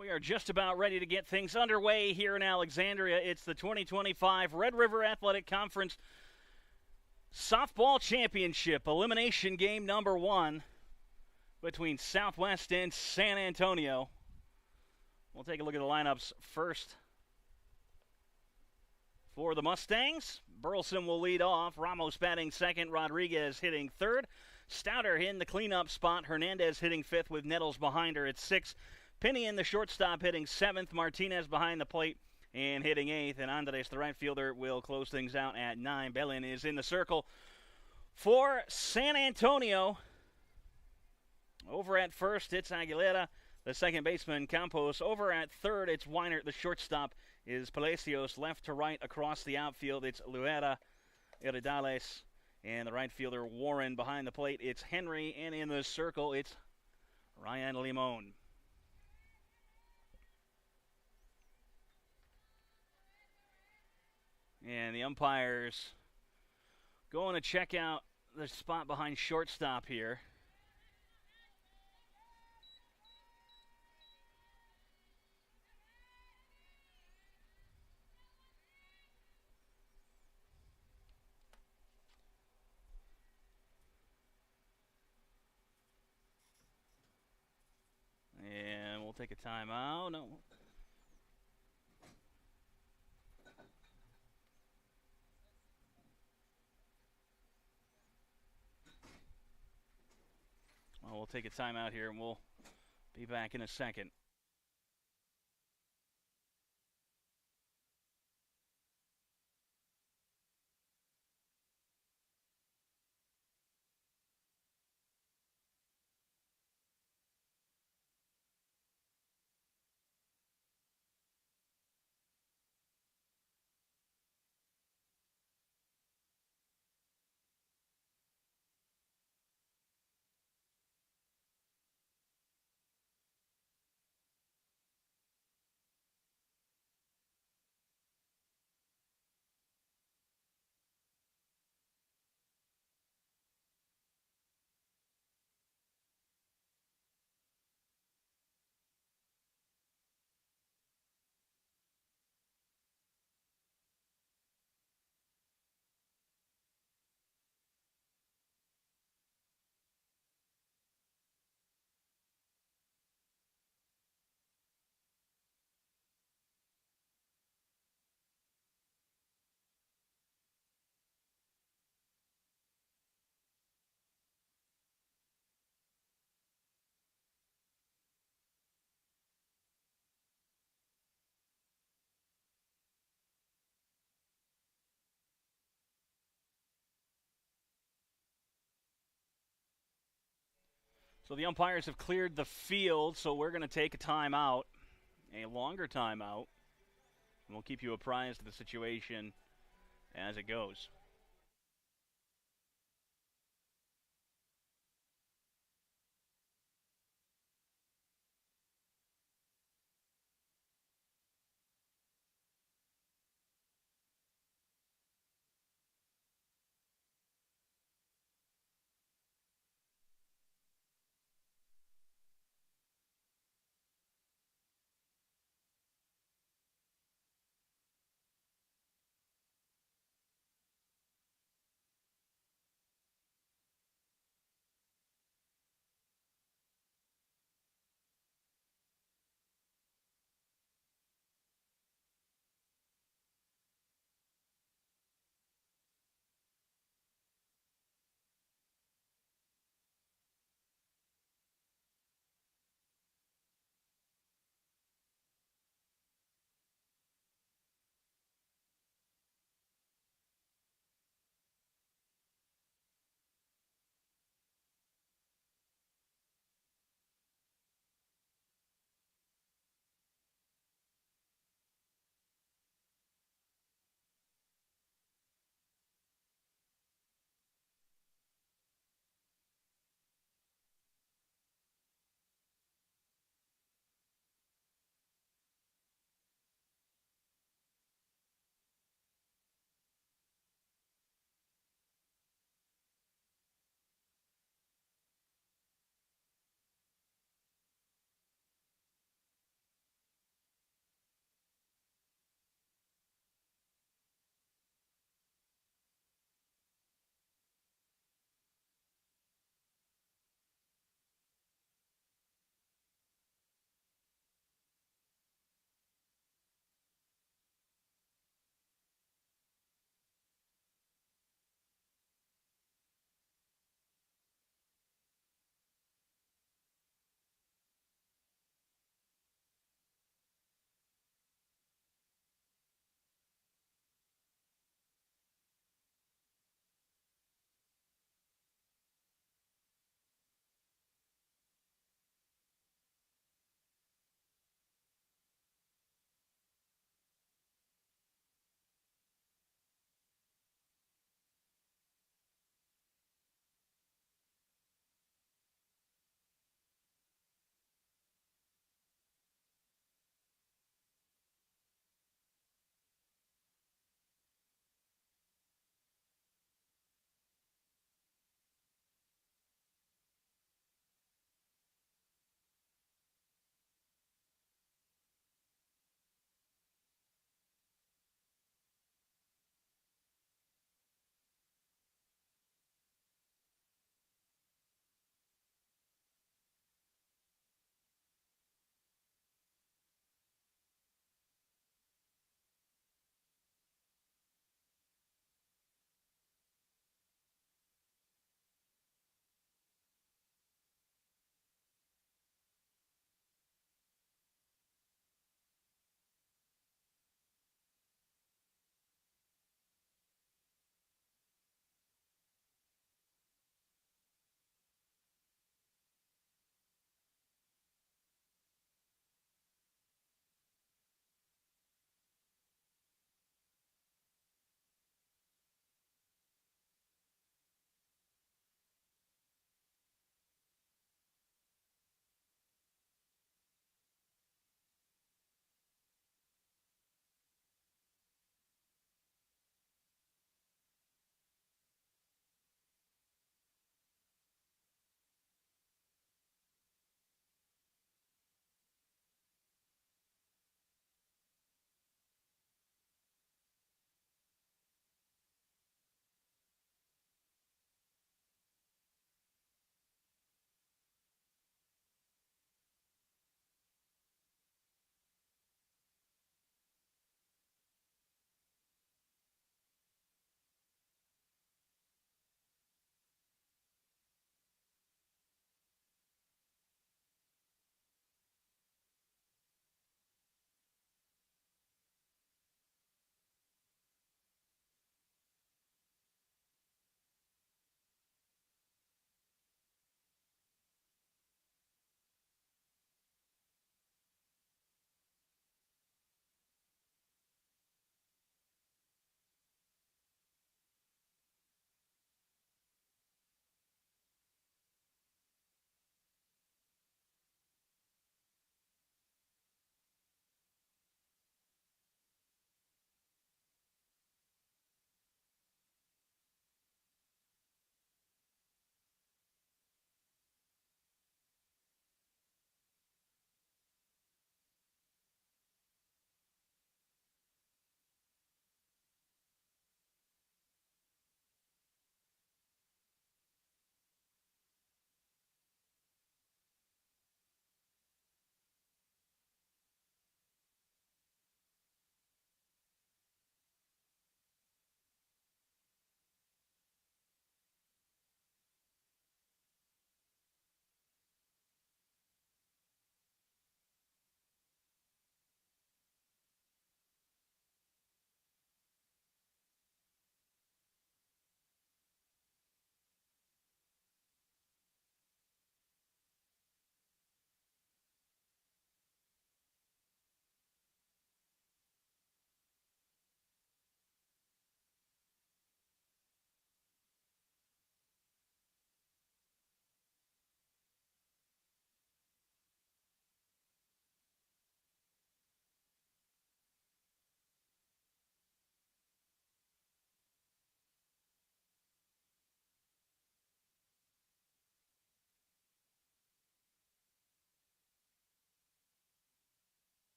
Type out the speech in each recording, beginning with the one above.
We are just about ready to get things underway here in Alexandria. It's the 2025 Red River Athletic Conference Softball Championship Elimination Game number 1 between Southwest and San Antonio. We'll take a look at the lineups first. For the Mustangs, Burleson will lead off. Ramos batting second, Rodriguez hitting third. Stouter in the cleanup spot. Hernandez hitting fifth with Nettles behind her at 6. Penny in the shortstop hitting 7th. Martinez behind the plate and hitting 8th. And Andres, the right fielder, will close things out at 9. Bellin is in the circle for San Antonio. Over at first, it's Aguilera, the second baseman, Campos. Over at third, it's Weinert. The shortstop is Palacios. Left to right across the outfield, it's Luera, Iridales, and the right fielder, Warren. Behind the plate, it's Henry. And in the circle, it's Ryan Limon. And the umpires going to check out the spot behind shortstop here. And we'll take a timeout. No. Well, we'll take a timeout here, and we'll be back in a second. So the umpires have cleared the field, so we're going to take a timeout, a longer timeout, and we'll keep you apprised of the situation as it goes.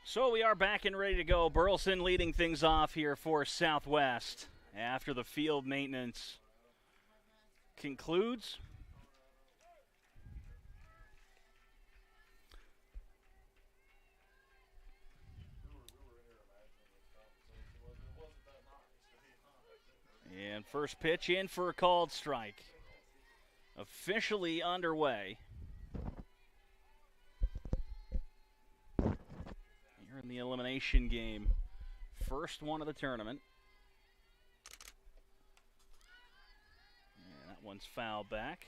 So we are back and ready to go. Burleson leading things off here for Southwest after the field maintenance concludes. And first pitch in for a called strike. Officially underway. Here in the elimination game. First one of the tournament. And that one's fouled back.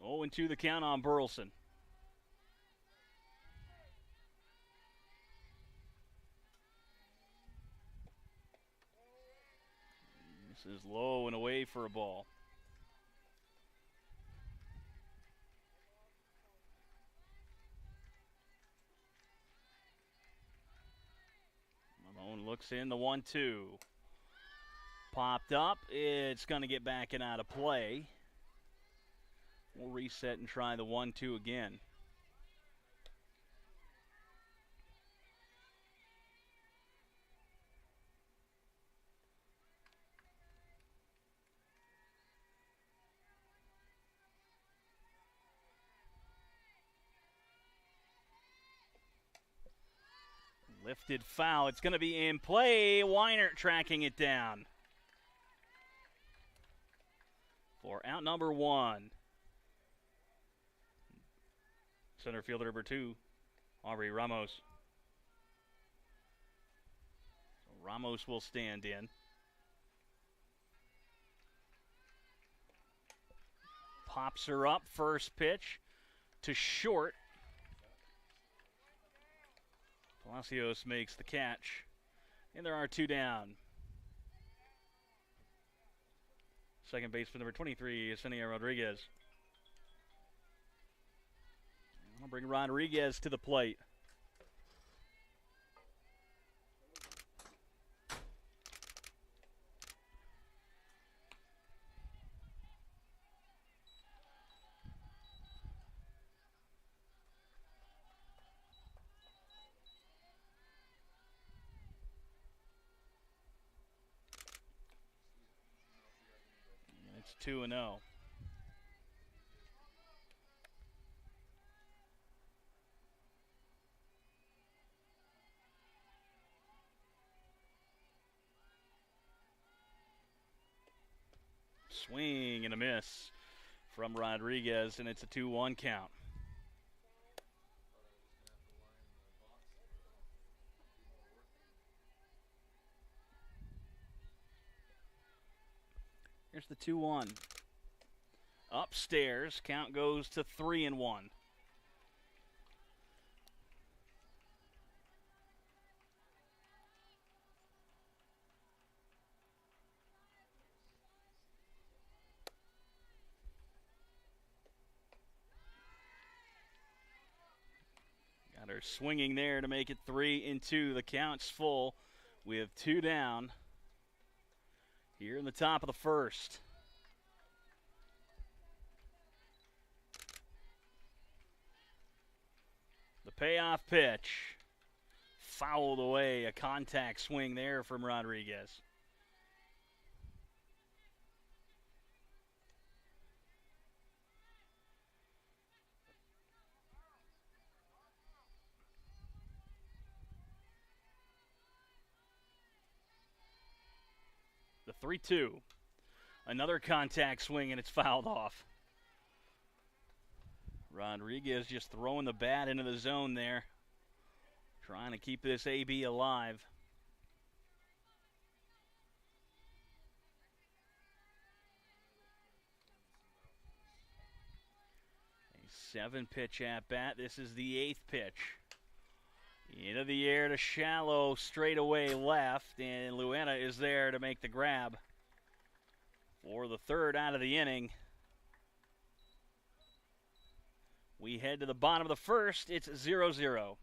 Oh, and 2 the count on Burleson. This is low and away for a ball. Malone looks in the 1-2. Popped up. It's going to get back and out of play. We'll reset and try the 1-2 again. Lifted foul. It's going to be in play. Weiner tracking it down for out number 1. Center fielder number 2, Aubrey Ramos. So Ramos will stand in. Pops her up. First pitch to short. Palacios makes the catch. And there are 2 down. Second baseman number 23, Yesenia Rodriguez. I'll bring Rodriguez to the plate. And it's 2-0. Swing and a miss from Rodriguez, and it's a 2-1 count. Here's the 2-1. Upstairs, count goes to 3-1. Got her swinging there to make it 3-2. The count's full with 2 down here in the top of the first. The payoff pitch. Fouled away. A contact swing there from Rodriguez. The 3-2. Another contact swing, and it's fouled off. Rodriguez just throwing the bat into the zone there. Trying to keep this AB alive. A 7-pitch at bat. This is the 8th pitch. Into the air to shallow, straight away left, and Luena is there to make the grab for the 3rd out of the inning. We head to the bottom of the first. It's 0-0.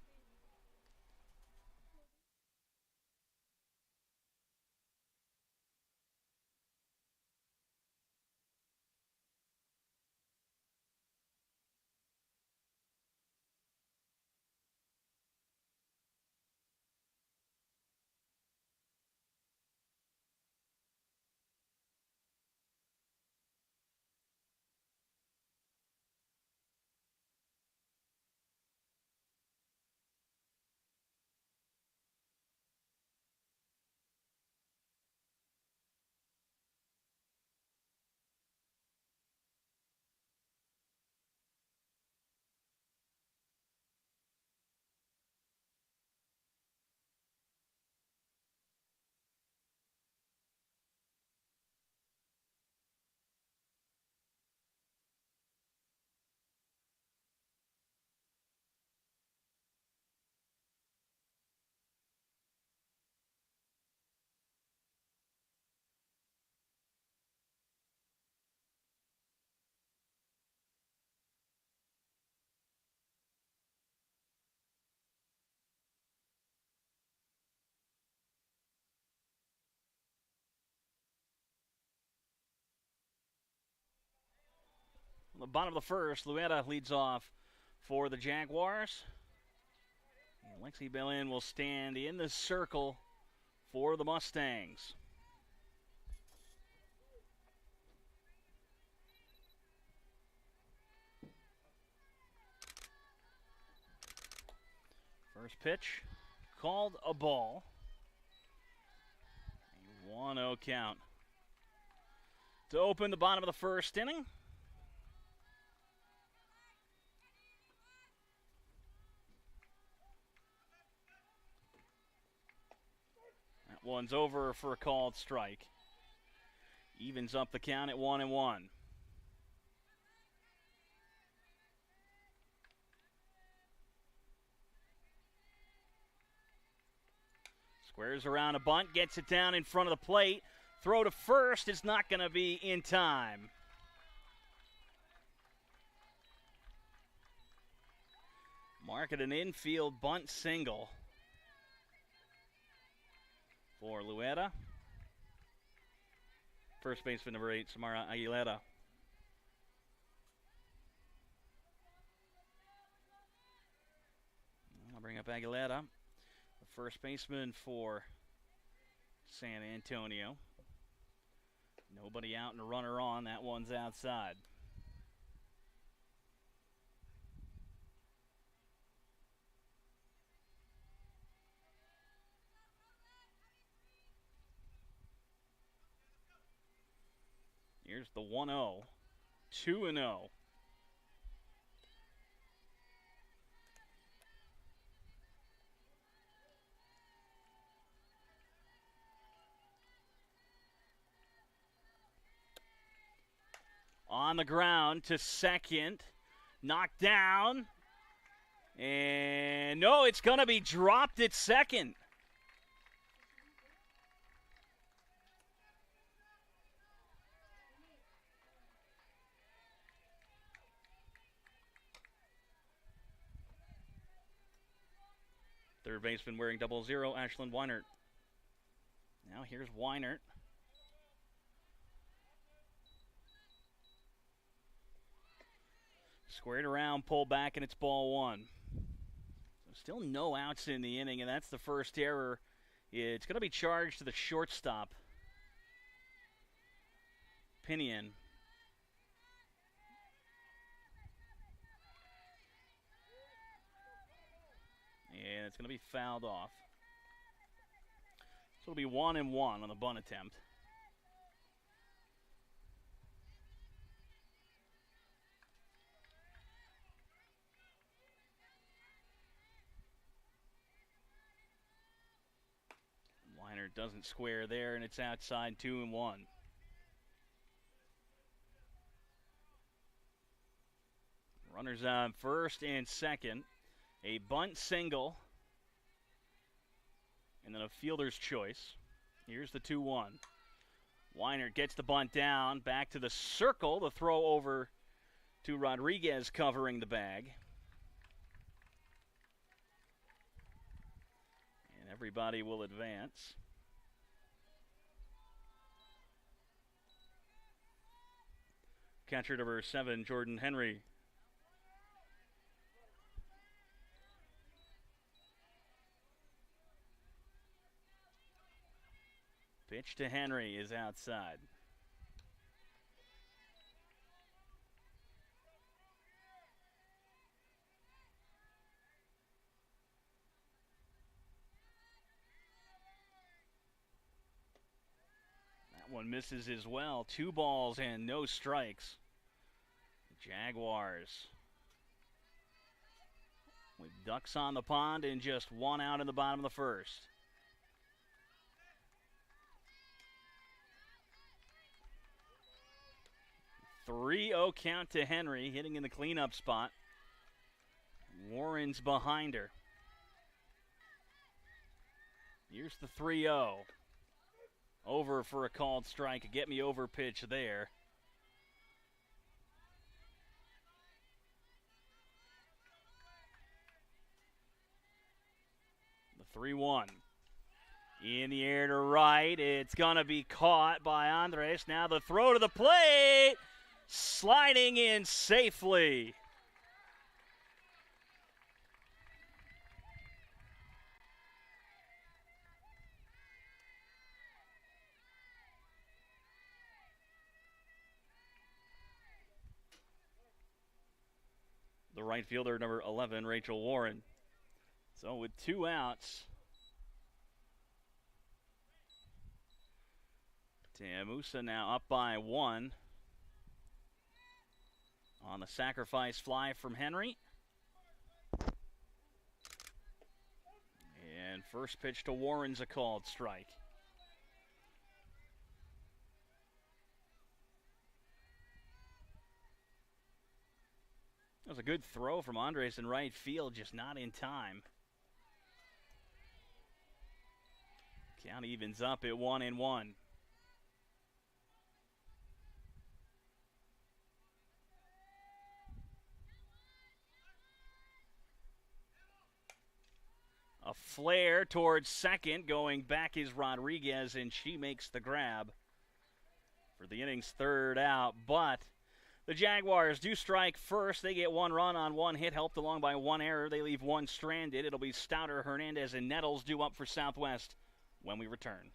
On the bottom of the first, Luetta leads off for the Jaguars. And Lexi Bellin will stand in the circle for the Mustangs. First pitch, called a ball. A 1-0 count. To open the bottom of the first inning. That one's over for a called strike. Evens up the count at 1-1. Squares around a bunt, gets it down in front of the plate. Throw to first is not going to be in time. Mark it an infield bunt single for Luetta. First baseman number 8, Samara Aguilera. I'll bring up Aguilera, the first baseman for San Antonio. Nobody out and a runner on. That one's outside. Here's the 1-0. 2-0. On the ground to second. Knocked down. And no, it's going to be dropped at second. Third baseman wearing 00, Ashlyn Weinert. Now here's Weinert. Squared around, pull back, and it's ball one. So still no outs in the inning, and that's the first error. It's going to be charged to the shortstop, Pinion. And it's going to be fouled off. So it'll be 1-1 on the bunt attempt. Weiner doesn't square there, and it's outside 2-1. Runners on first and second. A bunt single, and then a fielder's choice. Here's the 2-1. Weiner gets the bunt down, back to the circle. The throw over to Rodriguez covering the bag. And everybody will advance. Catcher number 7, Jordan Henry. Pitch to Henry is outside. That one misses as well. 2 balls and no strikes. The Jaguars with ducks on the pond and just 1 out in the bottom of the first. 3-0 count to Henry, hitting in the cleanup spot. Warren's behind her. Here's the 3-0. Over for a called strike. A get me over pitch there. The 3-1. In the air to right. It's going to be caught by Andres. Now the throw to the plate. Sliding in safely. The right fielder, number 11, Rachel Warren. So with 2 outs, Tamusa now up by 1 on the sacrifice fly from Henry. And first pitch to Warren's a called strike. That was a good throw from Andres in right field, just not in time. Count evens up at 1-1. A flare towards second. Going back is Rodriguez, and she makes the grab for the inning's 3rd out. But the Jaguars do strike first. They get 1 run on 1 hit, helped along by 1 error. They leave 1 stranded. It'll be Stouter, Hernandez, and Nettles due up for Southwest when we return.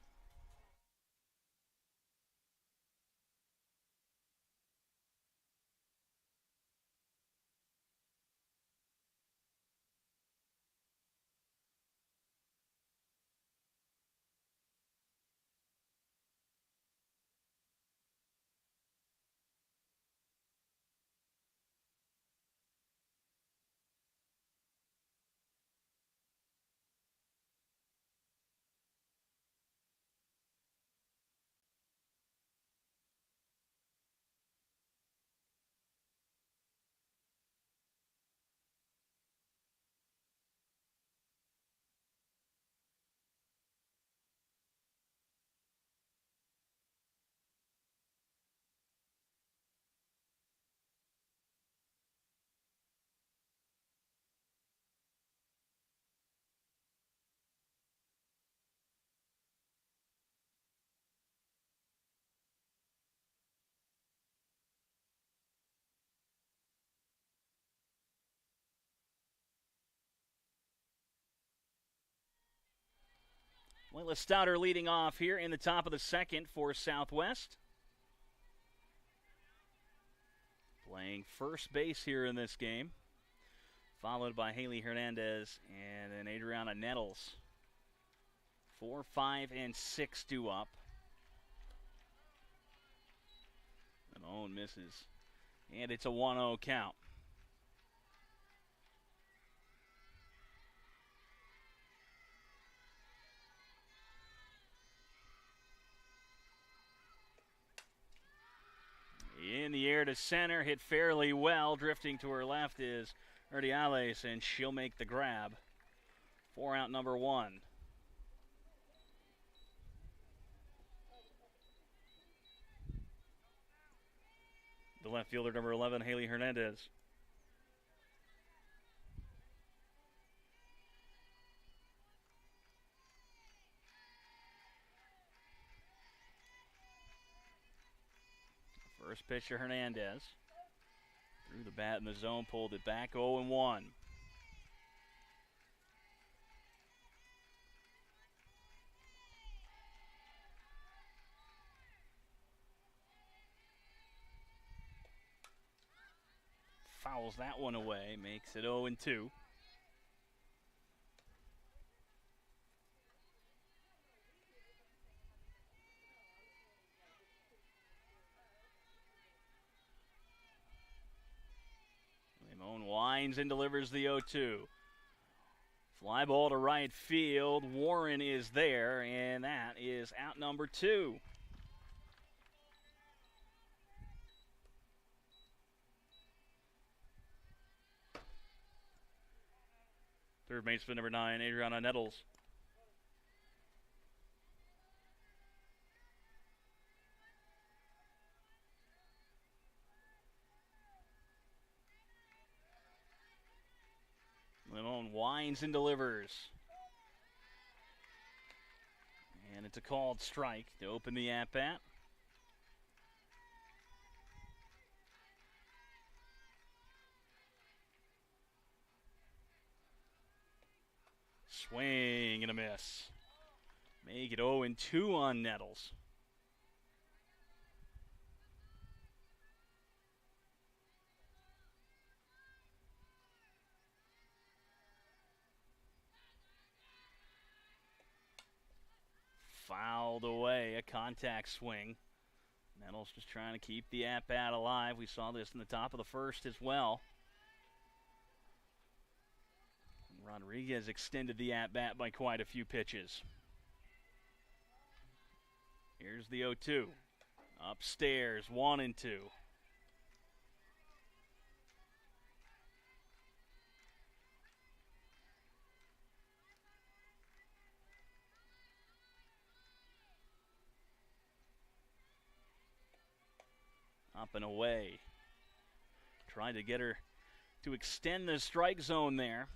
Layla Stouter leading off here in the top of the 2nd for Southwest. Playing first base here in this game. Followed by Haley Hernandez and then Adriana Nettles. 4, 5, and 6 due up. And Owen misses. And it's a 1-0 count. In the air to center, hit fairly well. Drifting to her left is Urdiales, and she'll make the grab. 4 out number 1. The left fielder, number 11, Haley Hernandez. First pitch to Hernandez. Threw the bat in the zone, pulled it back, 0-1. Fouls that one away, makes it 0-2. Limon winds and delivers the 0-2. Fly ball to right field. Warren is there, and that is out number 2. Third baseman, number 9, Adriana Nettles. Limon winds and delivers. And it's a called strike to open the at-bat. Swing and a miss. Make it 0-2 on Nettles. Fouled away, a contact swing. Nettles just trying to keep the at-bat alive. We saw this in the top of the first as well. Rodriguez extended the at-bat by quite a few pitches. Here's the 0-2. Upstairs, 1-2. Up and away. Tried to get her to extend the strike zone there.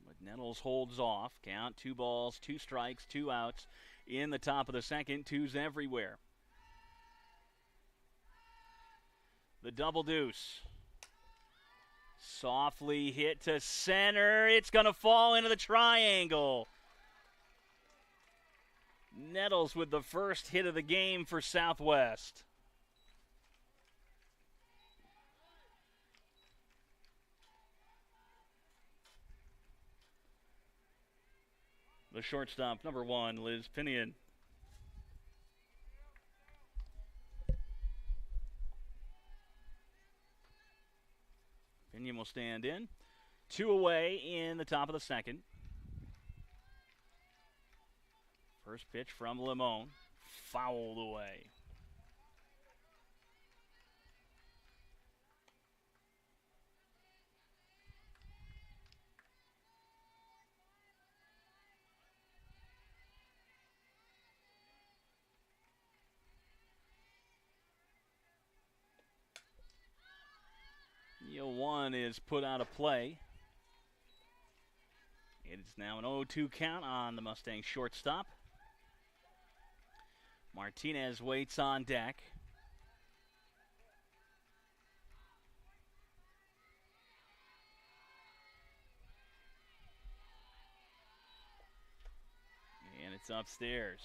But Nettles holds off. Count 2 balls, 2 strikes, 2 outs in the top of the second. 2s everywhere. The double deuce. Softly hit to center. It's going to fall into the triangle. Nettles with the first hit of the game for Southwest. The shortstop, number 1, Liz Pinion. Pinion will stand in. 2 away in the top of the second. First pitch from Limon. Fouled away. The 0-1 is put out of play. It is now an 0-2 count on the Mustang shortstop. Martinez waits on deck. And it's upstairs.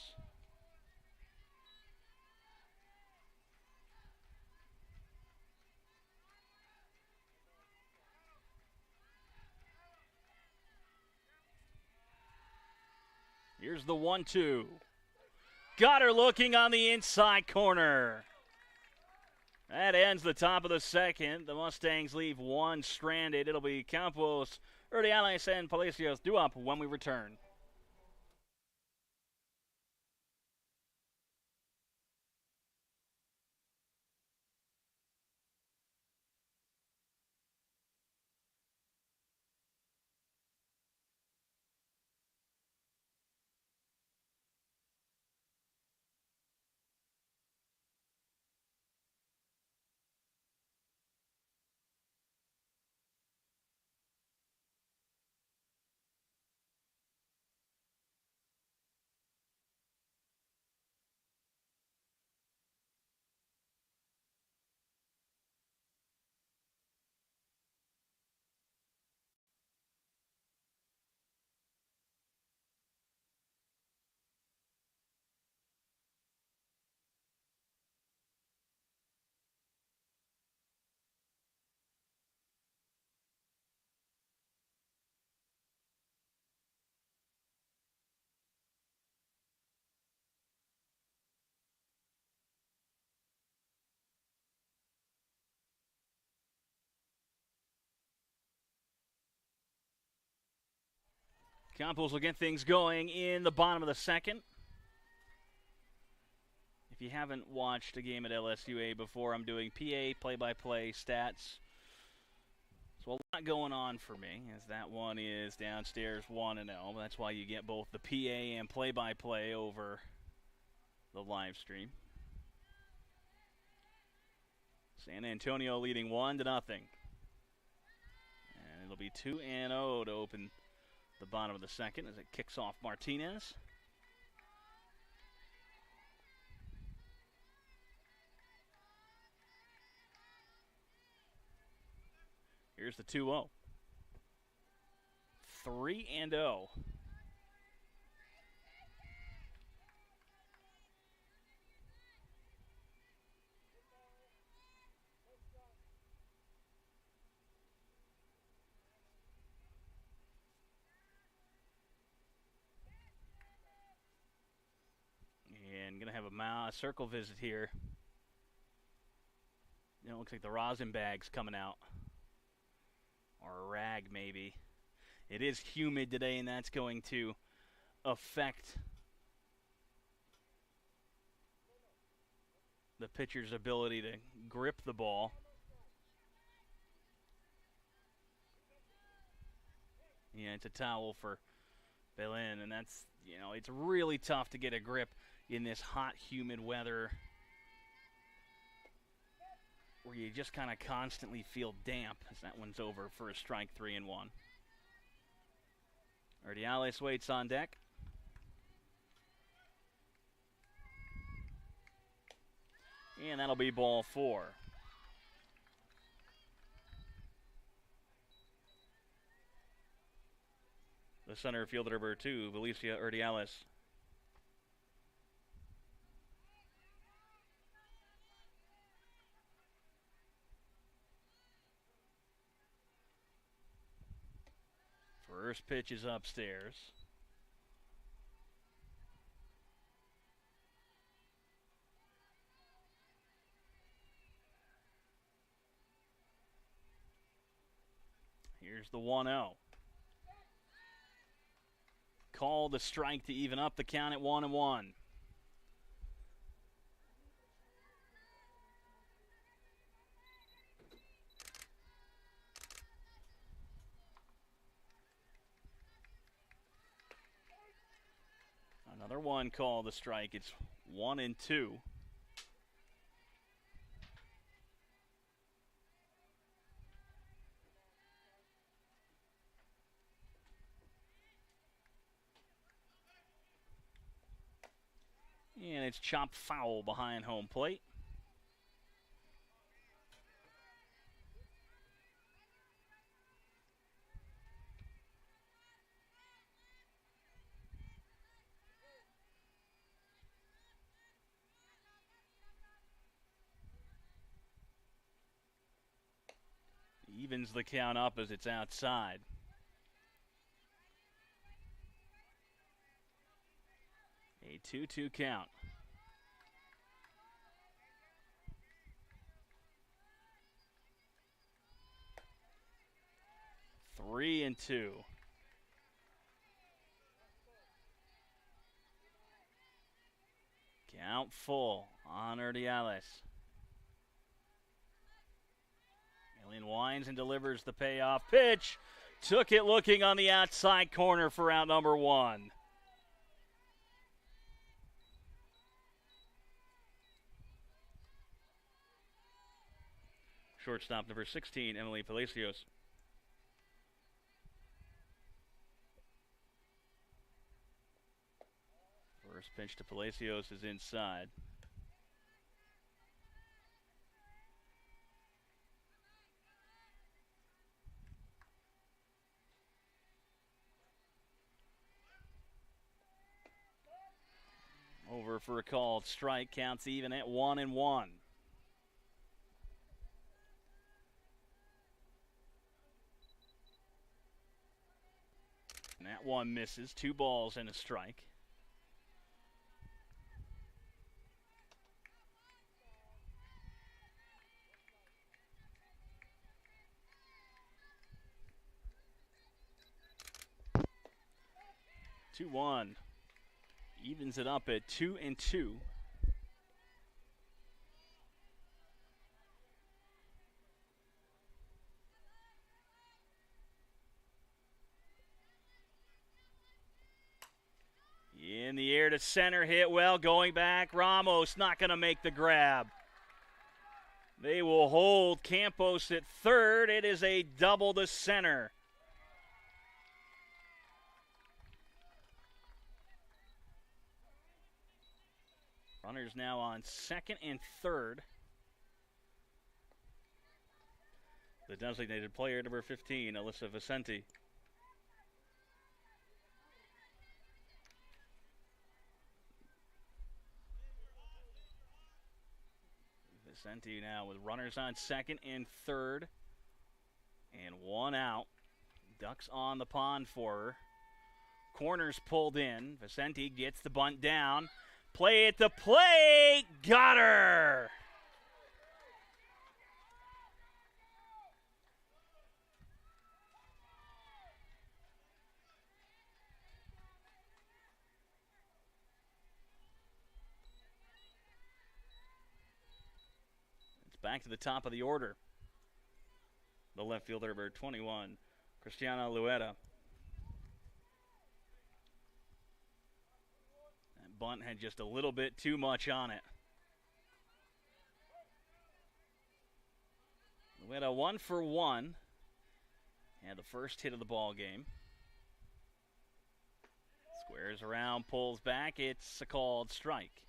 Here's the 1-2. Got her looking on the inside corner. That ends the top of the second. The Mustangs leave 1 stranded. It'll be Campos, Urdiales, and Palacios due up when we return. Campos will get things going in the bottom of the second. If you haven't watched a game at LSUA before, I'm doing PA, play-by-play, stats. So a lot going on for me, as that one is downstairs 1-0. That's why you get both the PA and play-by-play over the live stream. San Antonio leading 1-0. And it'll be 2-0 to open the bottom of the second as it kicks off Martinez. Here's the 2-0. 3-0. And going to have a circle visit here. You know, it looks like the rosin bag's coming out. Or a rag, maybe. It is humid today, and that's going to affect the pitcher's ability to grip the ball. Yeah, it's a towel for Belen, and that's, you know, it's really tough to get a grip in this hot, humid weather where you just kind of constantly feel damp, as that one's over for a strike, 3-1. Urdiales waits on deck. And that'll be ball 4. The center fielder number 2, Valencia Urdiales. First pitch is upstairs. Here's the 1-0. Call the strike to even up the count at 1-1. Another one call the strike. It's 1-2. And it's chopped foul behind home plate. Evens the count up as it's outside. A 2-2 count. Three and 2. Count full on Urdiales. Alien winds and delivers the payoff pitch. Took it looking on the outside corner for out number 1. Shortstop number 16, Emily Palacios. First pitch to Palacios is inside. Over for a called strike, counts even at 1-1. And that one misses. 2 balls and a strike. 2-1. Evens it up at 2-2. In the air to center, hit well, going back. Ramos not going to make the grab. They will hold Campos at third. It is a double to center. Runners now on second and third. The designated player, number 15, Alyssa Vicente. Vicente now with runners on second and third. And one out. Ducks on the pond for her. Corners pulled in. Vicente gets the bunt down. Play at the plate. Got her. It's back to the top of the order. The left fielder, number 21, Cristiana Lueta. That bunt had just a little bit too much on it. Lueta 1 for 1. Had the first hit of the ball game. Squares around, pulls back. It's a called strike.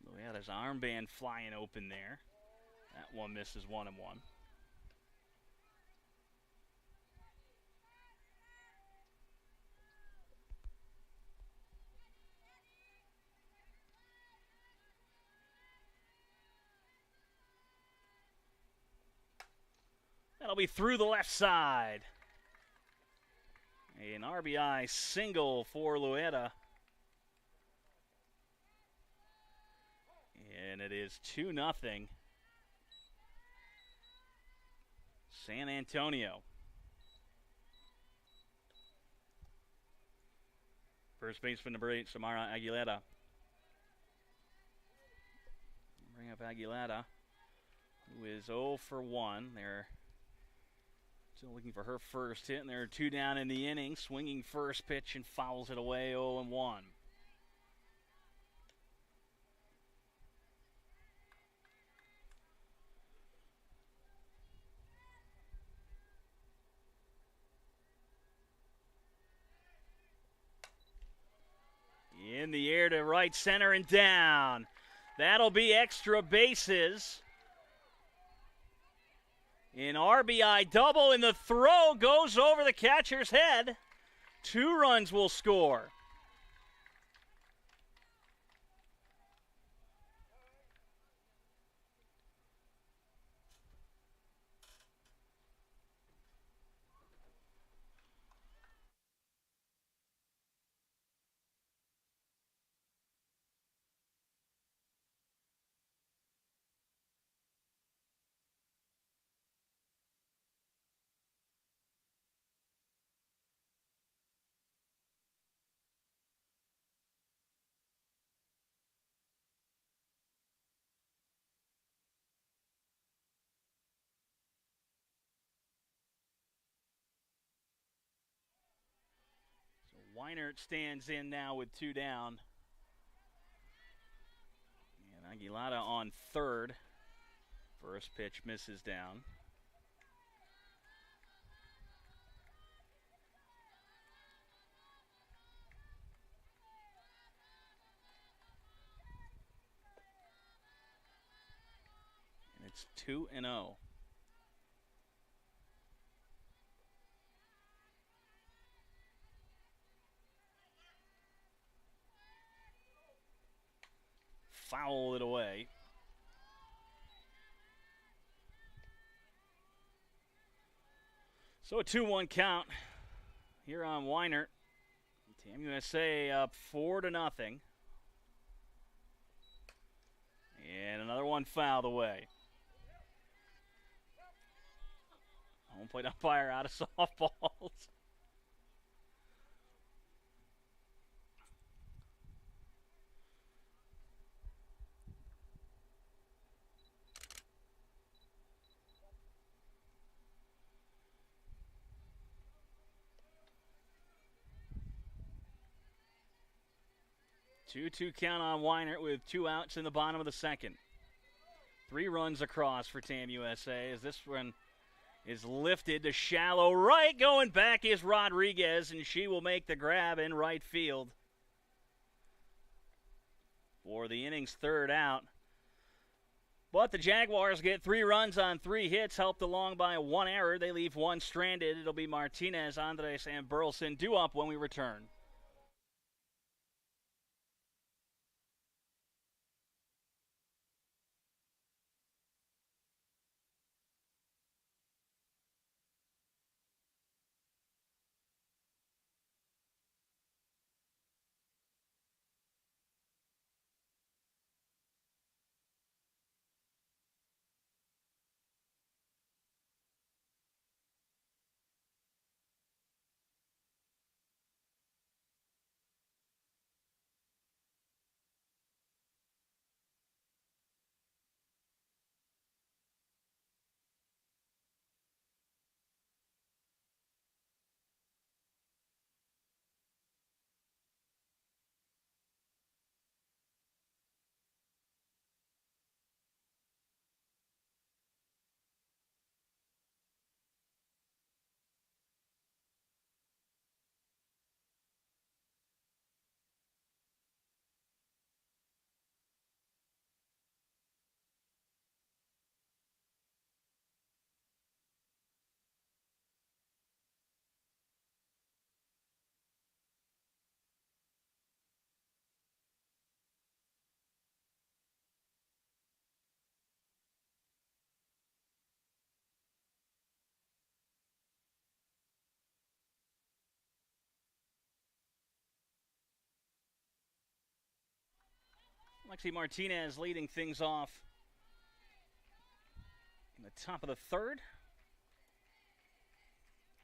Lueta's armband flying open there. That one misses 1-1. That'll be through the left side. An RBI single for Lueta. And it is 2-0. San Antonio. First baseman number 8, Samara Aguilera. Bring up Aguilera, who is 0 for 1. They're still looking for her first hit, and they're 2 down in the inning. Swinging first pitch and fouls it away, 0-1. In the air to right center and down. That'll be extra bases. An RBI double, and the throw goes over the catcher's head. 2 runs will score. Weinert stands in now with 2 down. And Aguilera on third. First pitch misses down. And it's 2-0. Foul it away. So a 2-1 count here on Weinert. Team USA up 4-0. And another one fouled away. Home plate umpire out of softballs. Two count on Weinert with 2 outs in the bottom of the second. 3 runs across for Team USA as this one is lifted to shallow right. Going back is Rodriguez, and she will make the grab in right field for the inning's 3rd out. But the Jaguars get 3 runs on 3 hits, helped along by 1 error. They leave 1 stranded. It'll be Martinez, Andres, and Burleson due up when we return. Lexi Martinez leading things off in the top of the 3rd.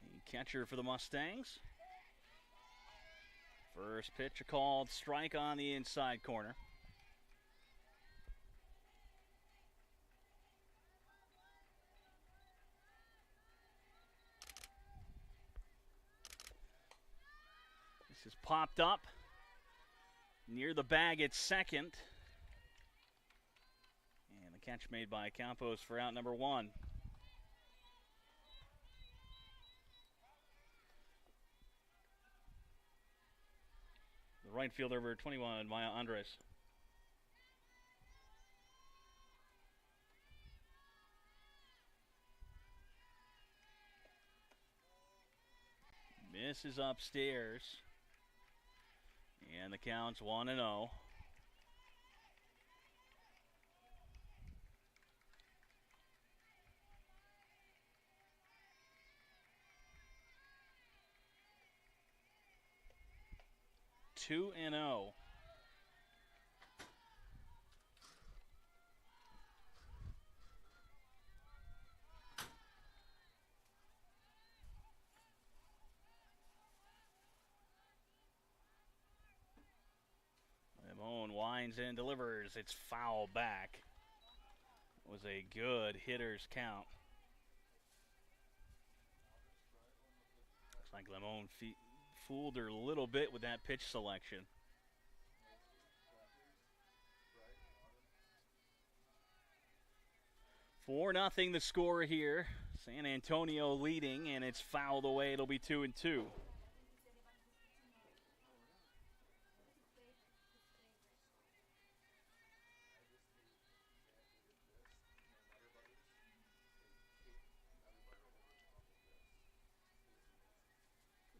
The catcher for the Mustangs. First pitch, a called strike on the inside corner. This is popped up near the bag at second. And the catch made by Campos for out number 1. The right fielder, number 21, Maya Andres. Misses upstairs. And the count's 1-0. Two and 0. Lemon winds and delivers. It's foul back. It was a good hitter's count. Looks like Lemon fooled her a little bit with that pitch selection. 4-0 the score here. San Antonio leading, and it's fouled away. It'll be 2-2.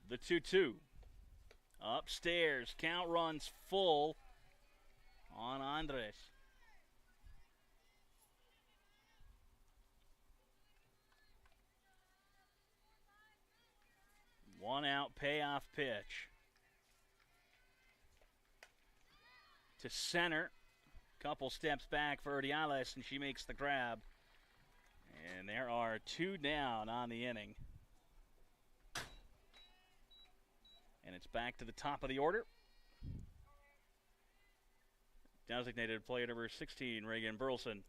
The 2-2. Upstairs, count runs full on Andres. One out payoff pitch. To center. Couple steps back for Urdiales, and she makes the grab. And there are 2 down on the inning. And it's back to the top of the order. Designated player number 16, Reagan Burleson.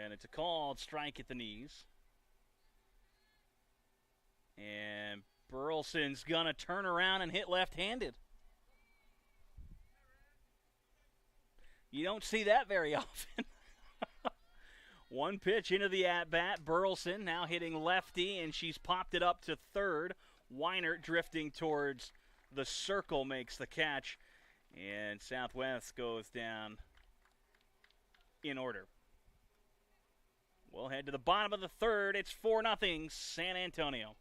And it's a called strike at the knees. And Burleson's going to turn around and hit left-handed. You don't see that very often. One pitch into the at-bat. Burleson now hitting lefty, and she's popped it up to third. Weinert drifting towards the circle makes the catch. And Southwest goes down in order. We'll head to the bottom of the third. It's 4-0 San Antonio.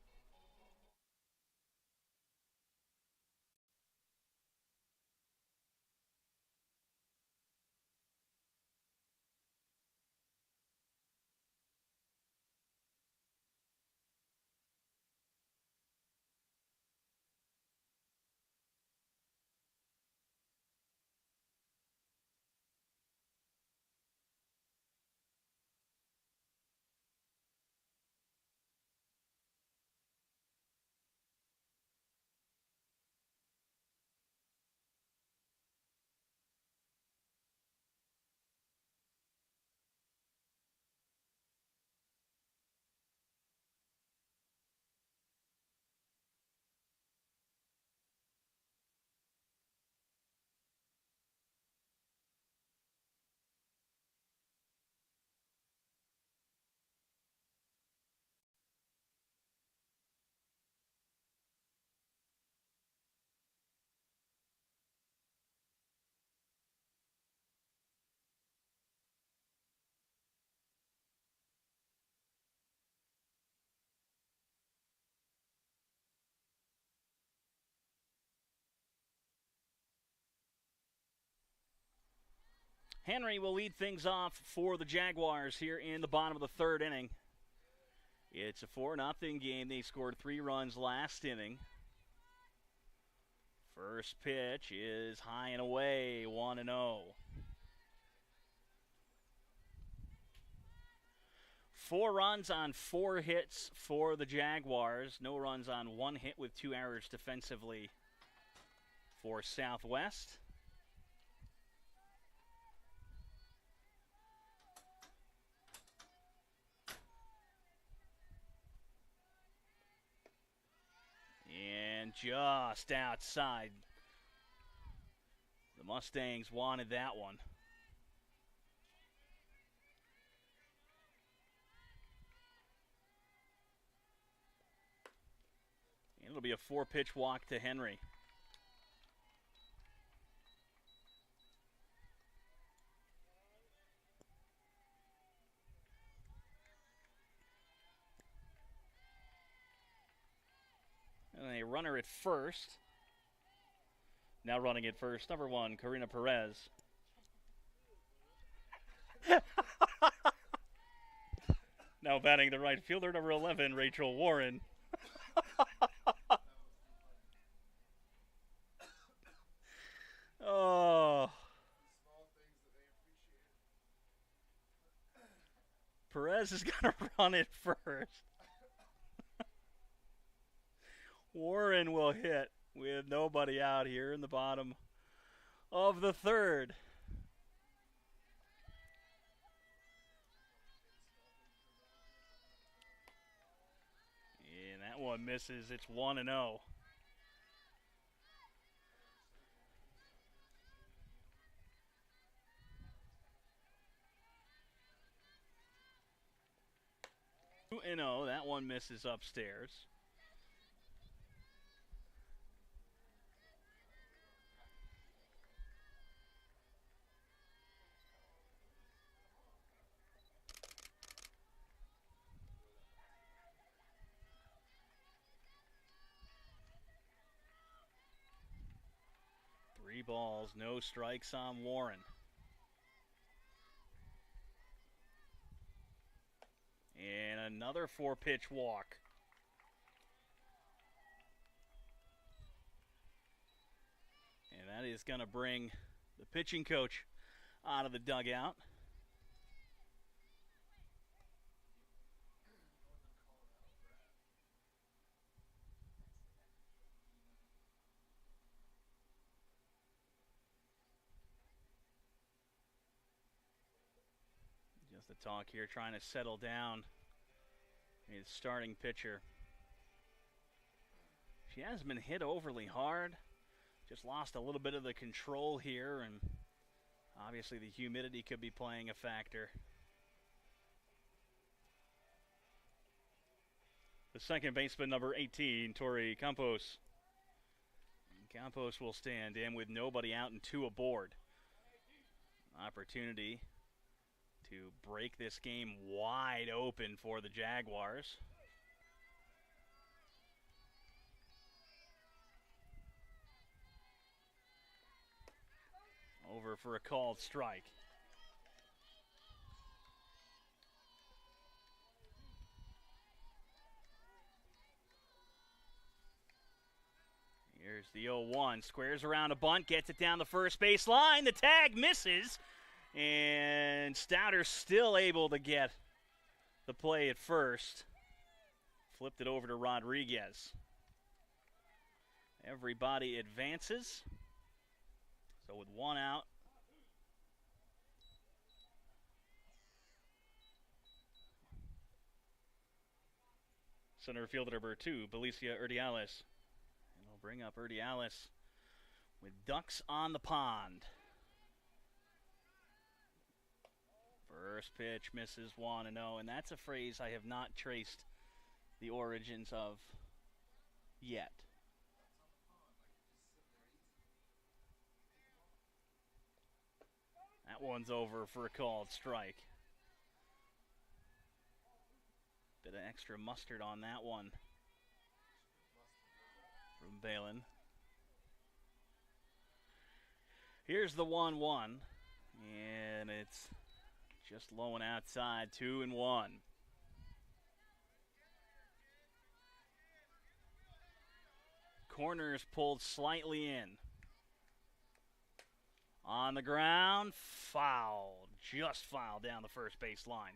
Henry will lead things off for the Jaguars here in the bottom of the third inning. It's a 4-0 game. They scored 3 runs last inning. First pitch is high and away, 1-0. 4 runs on 4 hits for the Jaguars. No runs on 1 hit with 2 errors defensively for Southwest. And just outside. The Mustangs wanted that one. And it'll be a 4-pitch walk to Henry. And a runner at first. Now running at first, number 1, Karina Perez. Now batting the right fielder, number 11, Rachel Warren. Oh. Perez is going to run it first. Warren will hit with nobody out here in the bottom of the third. And that one misses. It's 1-0. That one misses upstairs. 3 balls, no strikes on Warren. And another 4-pitch walk. And that is going to bring the pitching coach out of the dugout. Just the talk here, trying to settle down his starting pitcher. She hasn't been hit overly hard. Just lost a little bit of the control here, and obviously the humidity could be playing a factor. The second baseman, number 18, Tori Campos. Campos will stand in with nobody out and 2 aboard. Opportunity to break this game wide open for the Jaguars. Over for a called strike. Here's the 0-1, squares around a bunt, gets it down the first base line. The tag misses, and Stouter still able to get the play at first. Flipped it over to Rodriguez. Everybody advances. So with 1 out, center fielder number 2, Belicia Urdiales. And we'll bring up Urdiales with ducks on the pond. First pitch misses 1-0, and that's a phrase I have not traced the origins of yet. That one's over for a called strike. Bit of extra mustard on that one from Balin. Here's the 1-1, and it's just low and outside, 2-1. Corners pulled slightly in. On the ground, foul. Just foul down the first base line.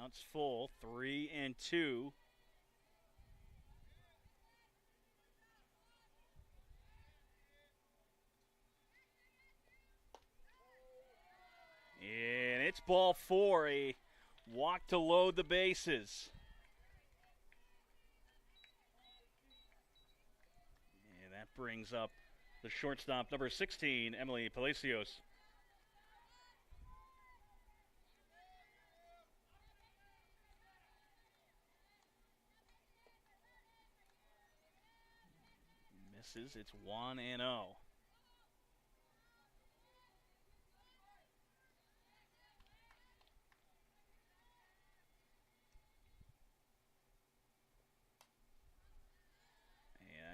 Counts full, 3-2. And it's ball 4, a walk to load the bases. And that brings up the shortstop, number 16, Emily Palacios. Misses, it's 1-0.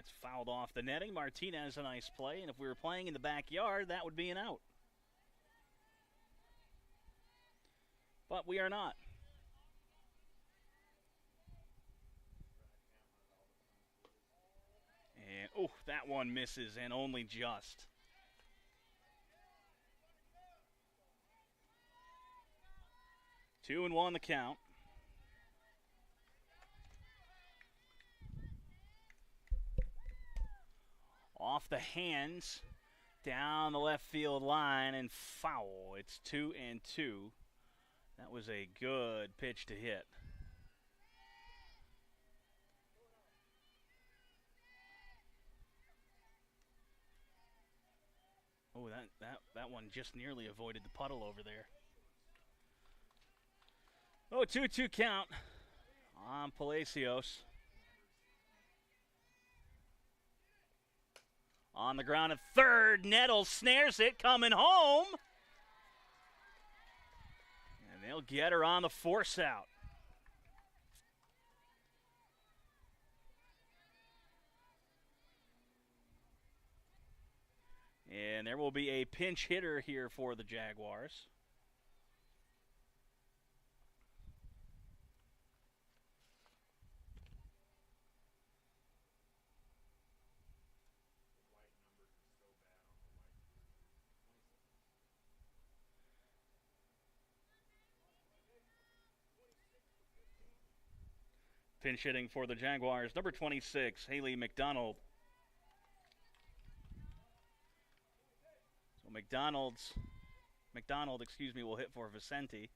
It's fouled off the netting. Martinez, a nice play, and if we were playing in the backyard, that would be an out. But we are not. And, oh, that one misses, and only just. Two and 1 the count. Off the hands, down the left field line, and foul. It's 2-2. That was a good pitch to hit. Oh, that one just nearly avoided the puddle over there. Oh, 2-2 count on Palacios. On the ground at third, Nettles snares it, coming home. And they'll get her on the force out. And there will be a pinch hitter here for the Jaguars. Pinch hitting for the Jaguars, number 26, Haley McDonald. So McDonald, will hit for Vicente.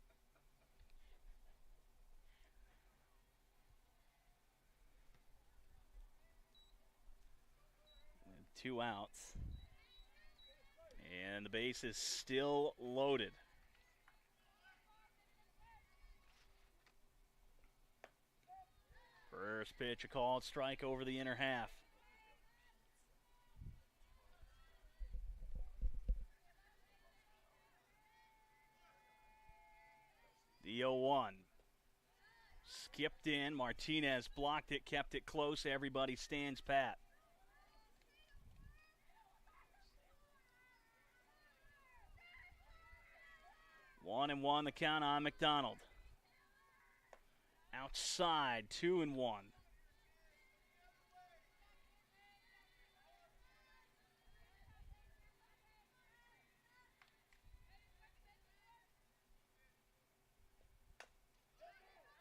And 2 outs. And the base is still loaded. First pitch, a called strike over the inner half. The 0-1. Skipped in. Martinez blocked it, kept it close. Everybody stands pat. One and one, the count on McDonald. Outside, 2-1.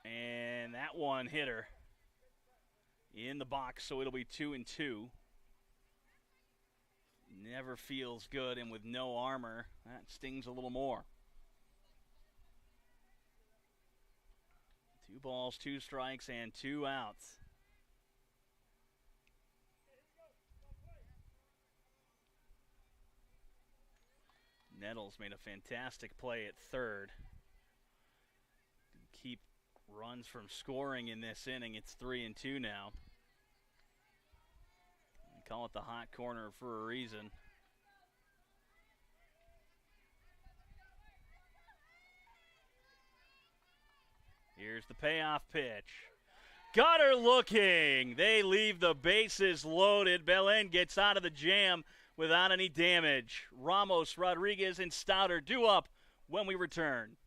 And that one hit her in the box, so it'll be 2-2. Never feels good, and with no armor, that stings a little more. 2 balls, 2 strikes, and 2 outs. Nettles made a fantastic play at third. Keep runs from scoring in this inning. It's 3-2 now. They call it the hot corner for a reason. Here's the payoff pitch. Got her looking. They leave the bases loaded. Belen gets out of the jam without any damage. Ramos, Rodriguez, and Stouter due up when we return.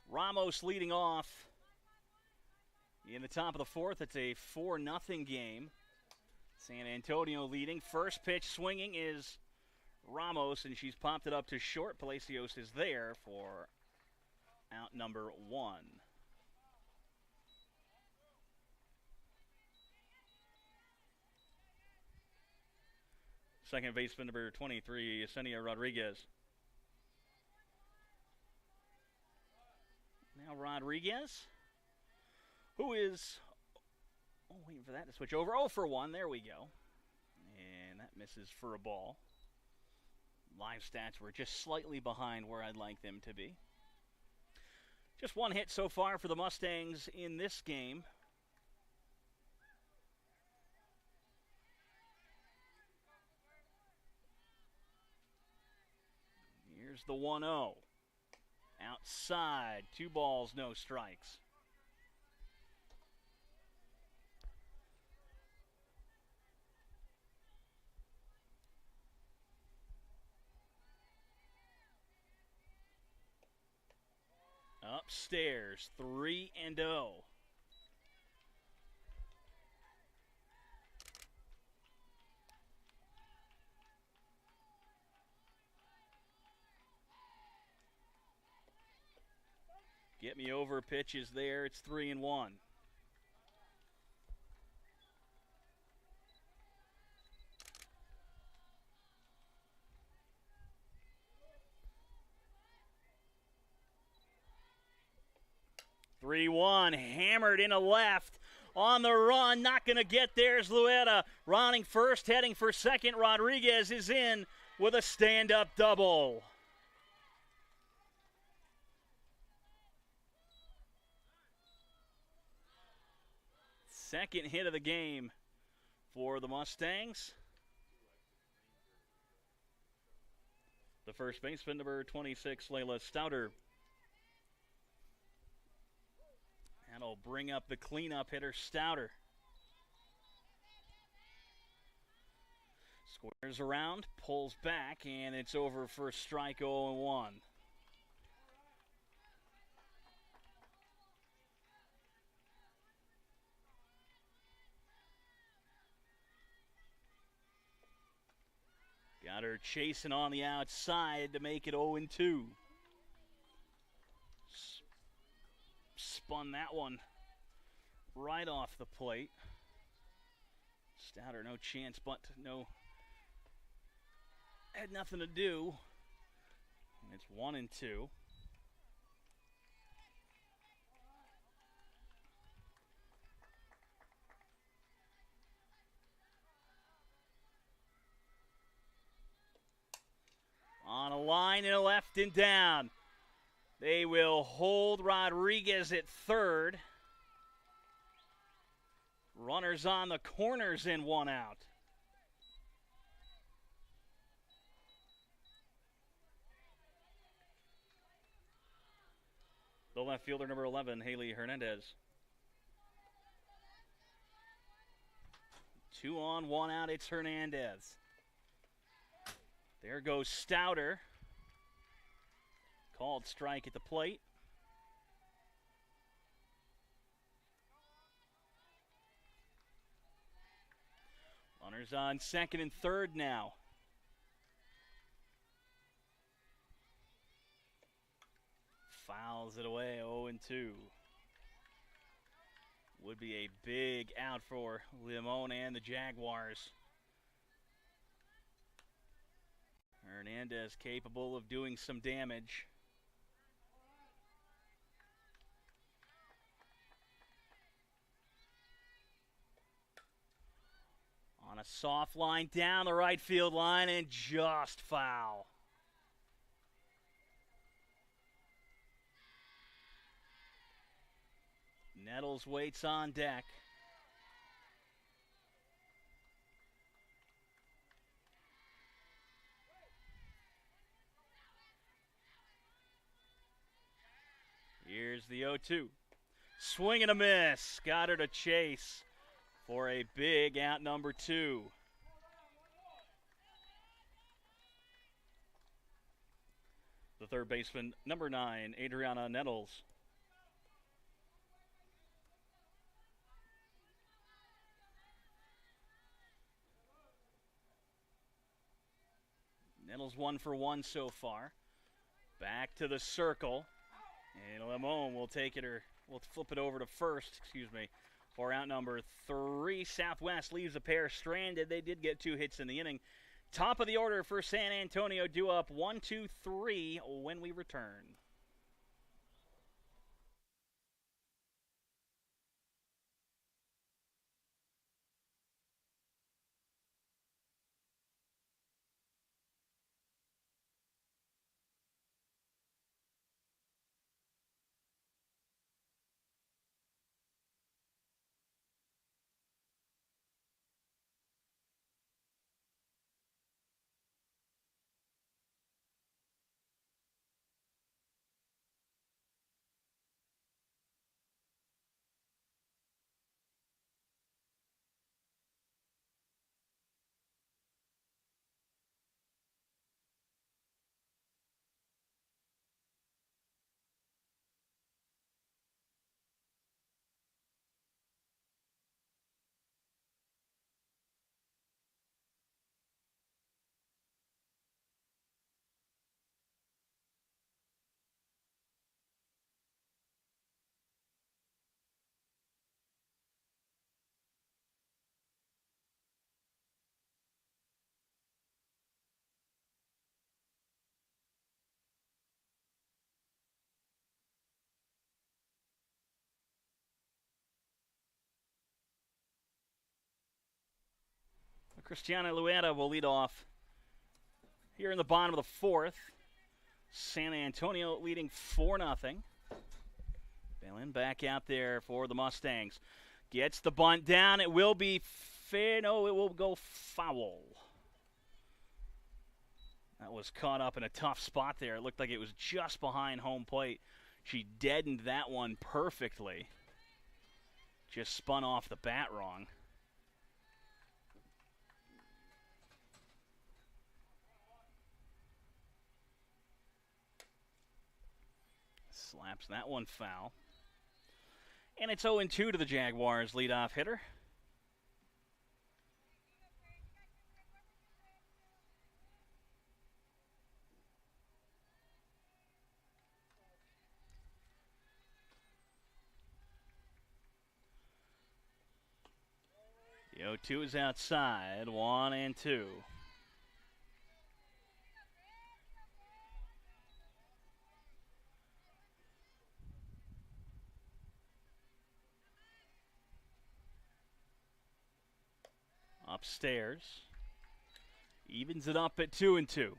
Ramos leading off in the top of the fourth. It's a 4-0 game. San Antonio leading. First pitch swinging is Ramos, and she's popped it up to short. Palacios is there for out number 1. Second baseman number 23, Yesenia Rodriguez. Now Rodriguez, who is, waiting for that to switch over. 0 for 1, there we go. And that misses for a ball. Live stats were just slightly behind where I'd like them to be. Just one hit so far for the Mustangs in this game. Here's the 1-0. Outside, 2 balls, no strikes. Upstairs, 3-0. Get me over pitches there. It's 3-1. Hammered into left. On the run, not going to get there is Luetta. Running first, heading for second. Rodriguez is in with a stand-up double. Second hit of the game for the Mustangs. The first baseman, number 26, Layla Stouter. That'll bring up the cleanup hitter, Stouter. Squares around, pulls back, and it's over for strike 0-1. Got her chasing on the outside to make it 0-2. Spun that one right off the plate. Stouter, no chance, but had nothing to do. And it's 1-2. On a line and a left and down. They will hold Rodriguez at third. Runners on the corners in, 1 out. The left fielder, number 11, Haley Hernandez. 2 on, 1 out, it's Hernandez. There goes Stouter. Called strike at the plate. Runners on second and third now. Fouls it away, 0-2. Would be a big out for Limon and the Jaguars. Hernandez capable of doing some damage. On a soft line down the right field line and just foul. Nettles waits on deck. Here's the 0-2. Swing and a miss. Got her to chase for a big out, number 2. The third baseman, number 9, Adriana Nettles. Nettles 1 for 1 so far. Back to the circle. And Limon will take it, or we'll flip it over to first, for out number 3. Southwest leaves a pair stranded. They did get 2 hits in the inning. Top of the order for San Antonio, due up 1-2-3 when we return. Cristiana Lueta will lead off here in the bottom of the fourth. San Antonio leading 4-0. Balin back out there for the Mustangs. Gets the bunt down. It will be fair. No, it will go foul. That was caught up in a tough spot there. It looked like it was just behind home plate. She deadened that one perfectly. Just spun off the bat wrong. Slaps that one foul. And it's 0-2 to the Jaguars' leadoff hitter. The 0-2 is outside, 1-2. Upstairs. Evens it up at 2-2.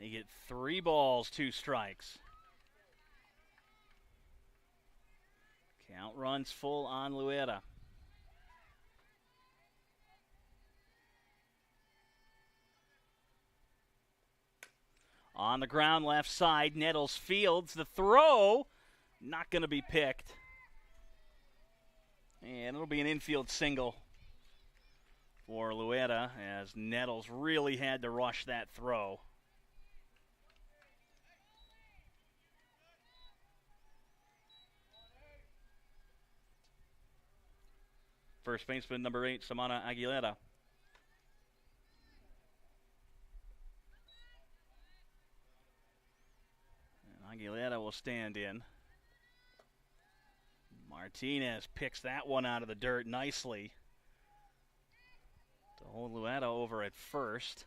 They get 3 balls, 2 strikes. Count runs full on Lueta. On the ground, left side, Nettles fields the throw. Not going to be picked. And it'll be an infield single for Lueta as Nettles really had to rush that throw. First baseman, number 8, Samana Aguilera. And Aguilera will stand in. Martinez picks that one out of the dirt nicely to hold Lueta over at first.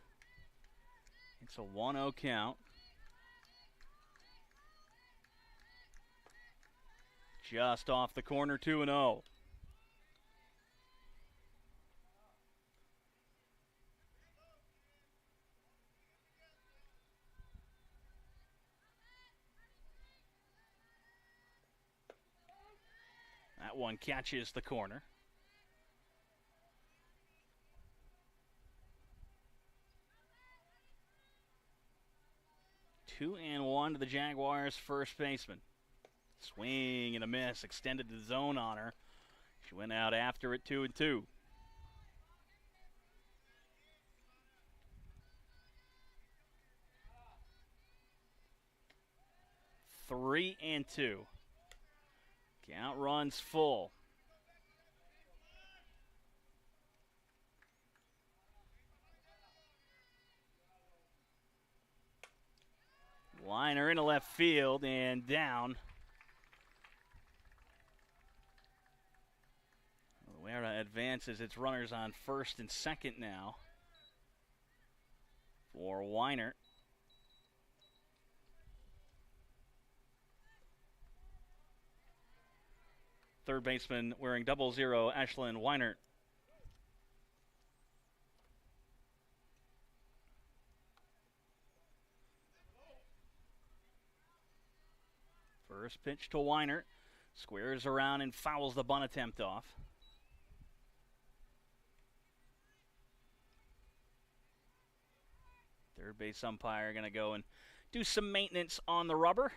It's a 1-0 count. Just off the corner, 2-0. That one catches the corner. Two and one to the Jaguars' first baseman. Swing and a miss, extended the zone on her. She went out after it, 2-2. 3-2. Count runs full. Liner into left field and down. Luera advances its runners on first and second now for Weiner. Third baseman wearing 00, Ashlyn Weiner. First pitch to Weiner. Squares around and fouls the bunt attempt off. Third base umpire going to go and do some maintenance on the rubber.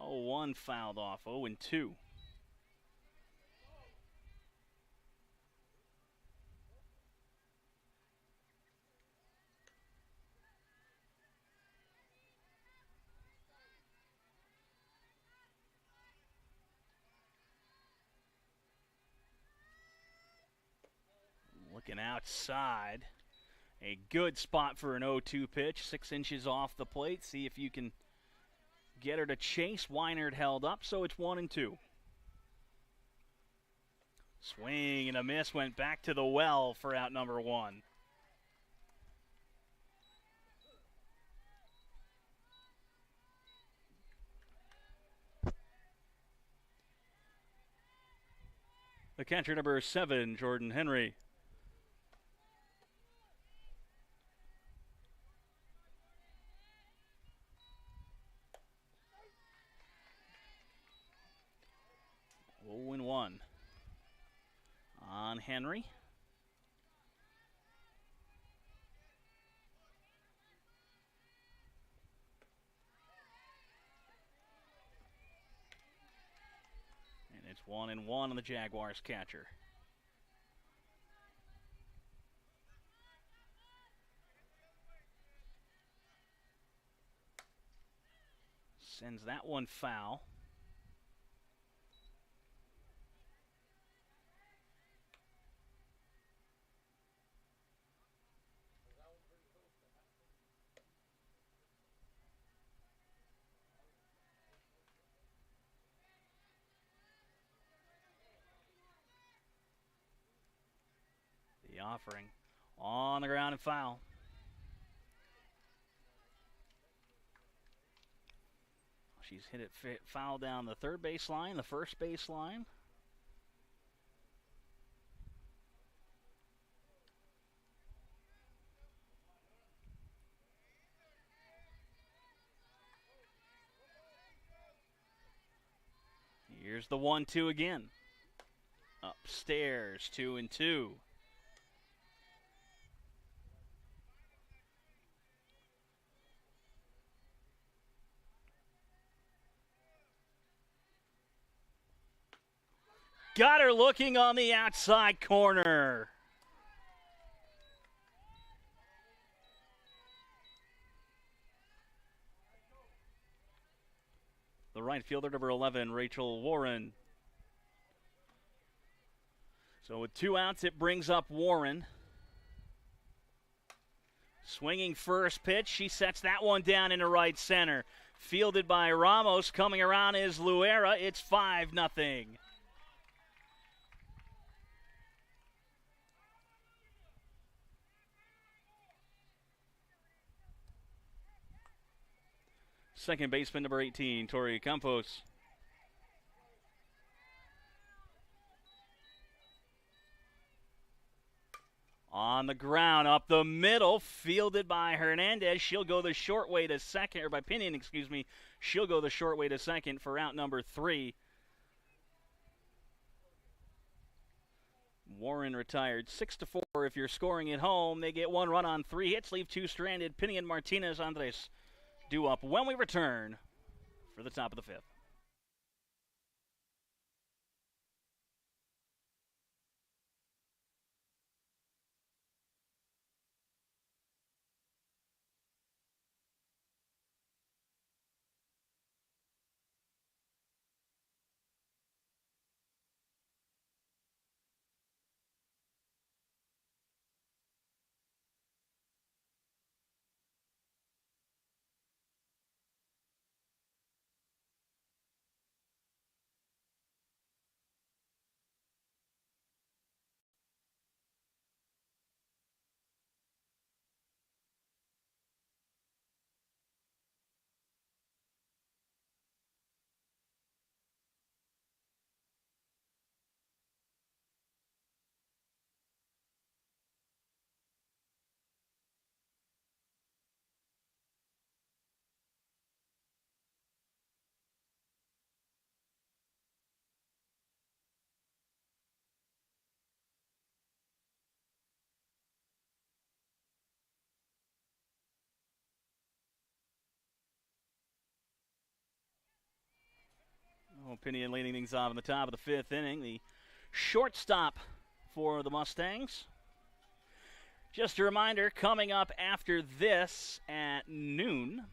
Oh, 1 fouled off, 0-2. Looking outside, A good spot for an 0-2 pitch, 6 inches off the plate. See if you can get her to chase. Weinert held up, so it's 1-2. Swing and a miss, went back to the well for out number 1. The catcher, number 7, Jordan Henry. Oh, and 1 on Henry. And it's 1-1 on the Jaguars catcher. Sends that one foul. The offering on the ground and foul. She's hit it foul down the third baseline, the first baseline. Here's the 1-2 again. Upstairs, 2-2. Got her looking on the outside corner. The right fielder, number 11, Rachel Warren. So with 2 outs, it brings up Warren. Swinging first pitch, she sets that one down into right center. Fielded by Ramos, coming around is Luera. It's 5-0. Second baseman, number 18, Tori Campos. On the ground, up the middle, fielded by Hernandez. She'll go the short way to second, or by Pinion, excuse me. She'll go the short way to second for out number 3. Warren retired 6-4. If you're scoring at home, they get 1 run on 3 hits, leave 2 stranded. Pinion, Martinez, Andres due up when we return for the top of the 5th. Pinion leading things off in the top of the 5th inning. The shortstop for the Mustangs. Just a reminder, coming up after this at noon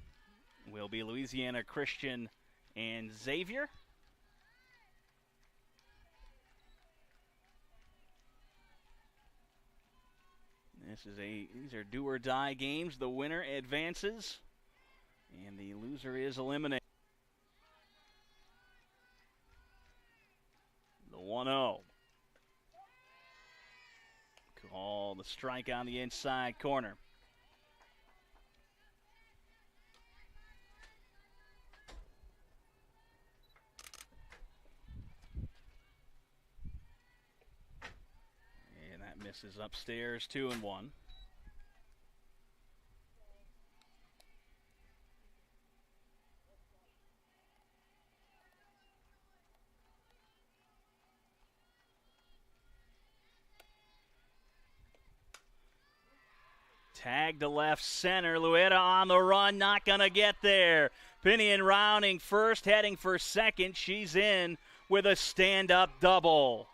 will be Louisiana Christian and Xavier. These are do or die games. The winner advances, and the loser is eliminated. The 1-0. Call the strike on the inside corner. And that misses upstairs, 2-1. Tag to left center. Lueta on the run, not going to get there. Pinion rounding first, heading for second. She's in with a stand-up double.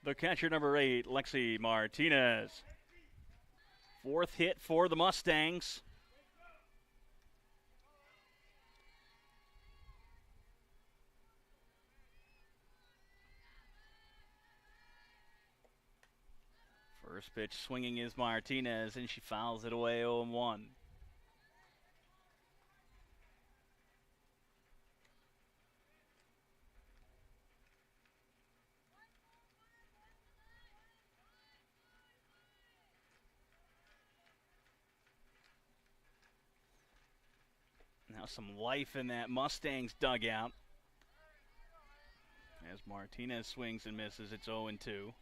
The catcher, number 8, Lexi Martinez. Fourth hit for the Mustangs. First pitch swinging is Martinez, and she fouls it away 0-1. Now some life in that Mustangs dugout. As Martinez swings and misses, it's 0-2.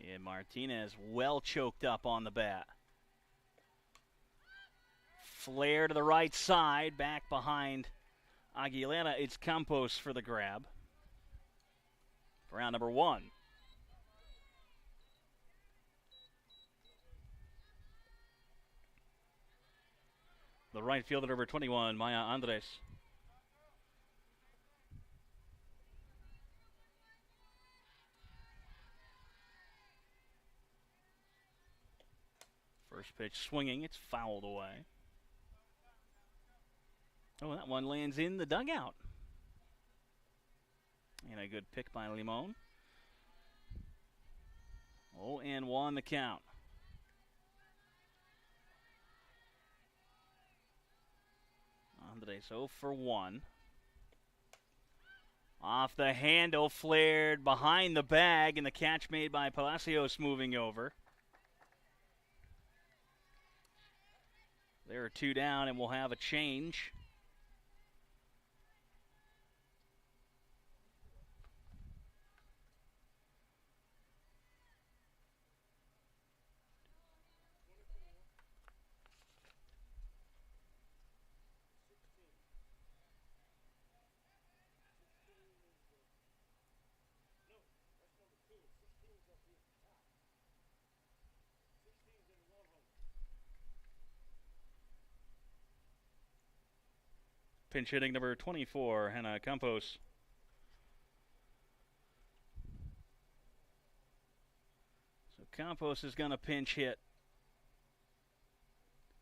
And Martinez well choked up on the bat. Flare to the right side, back behind Aguilera. It's Campos for the grab. Round number 1. The right fielder, number 21, Maya Andres. First pitch swinging, it's fouled away. Oh, that one lands in the dugout. And a good pick by Limon. 0-1 the count. Andres 0 for 1. Off the handle, flared behind the bag, and the catch made by Palacios moving over. There are 2 down, and we'll have a change. Pinch hitting number 24, Hannah Campos. So Campos is going to pinch hit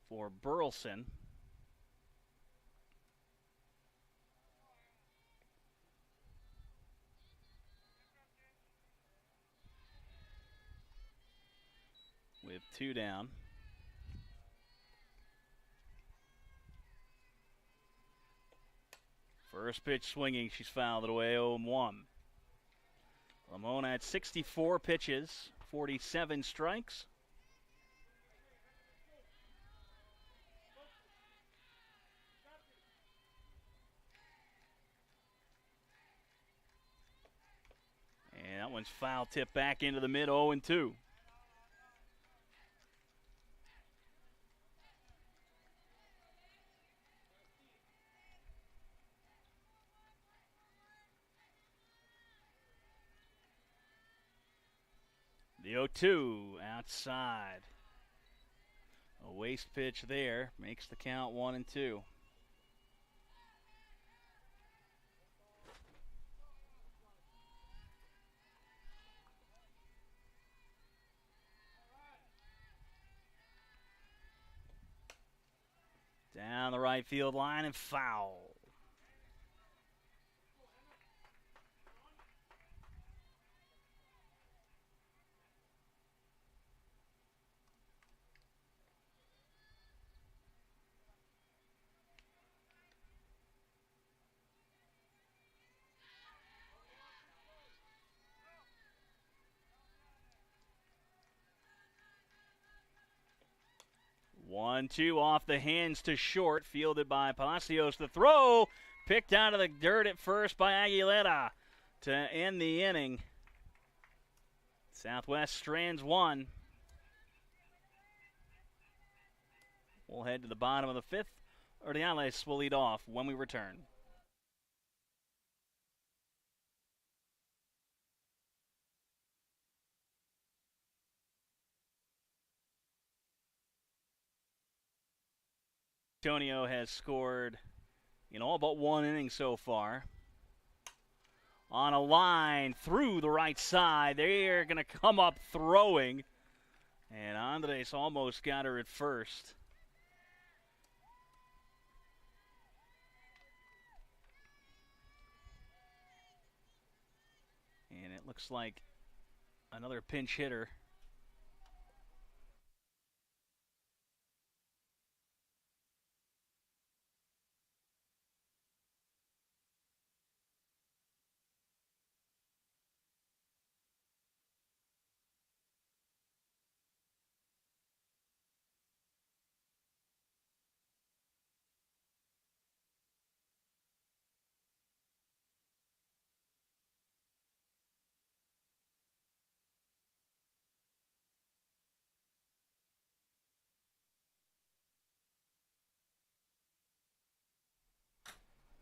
for Burleson. With 2 down. First pitch swinging, she's fouled it away 0-1. Limon had 64 pitches, 47 strikes. And that one's foul tip back into the mid 0-2. The 0-2 outside. A waste pitch there makes the count 1-2. Down the right field line and foul. One, two off the hands to short, fielded by Palacios. The throw picked out of the dirt at first by Aguilera to end the inning. Southwest strands one. We'll head to the bottom of the fifth. Ordiales will lead off when we return. Antonio has scored in all but one inning so far. On a line through the right side. They're going to come up throwing. And Andres almost got her at first. And it looks like another pinch hitter.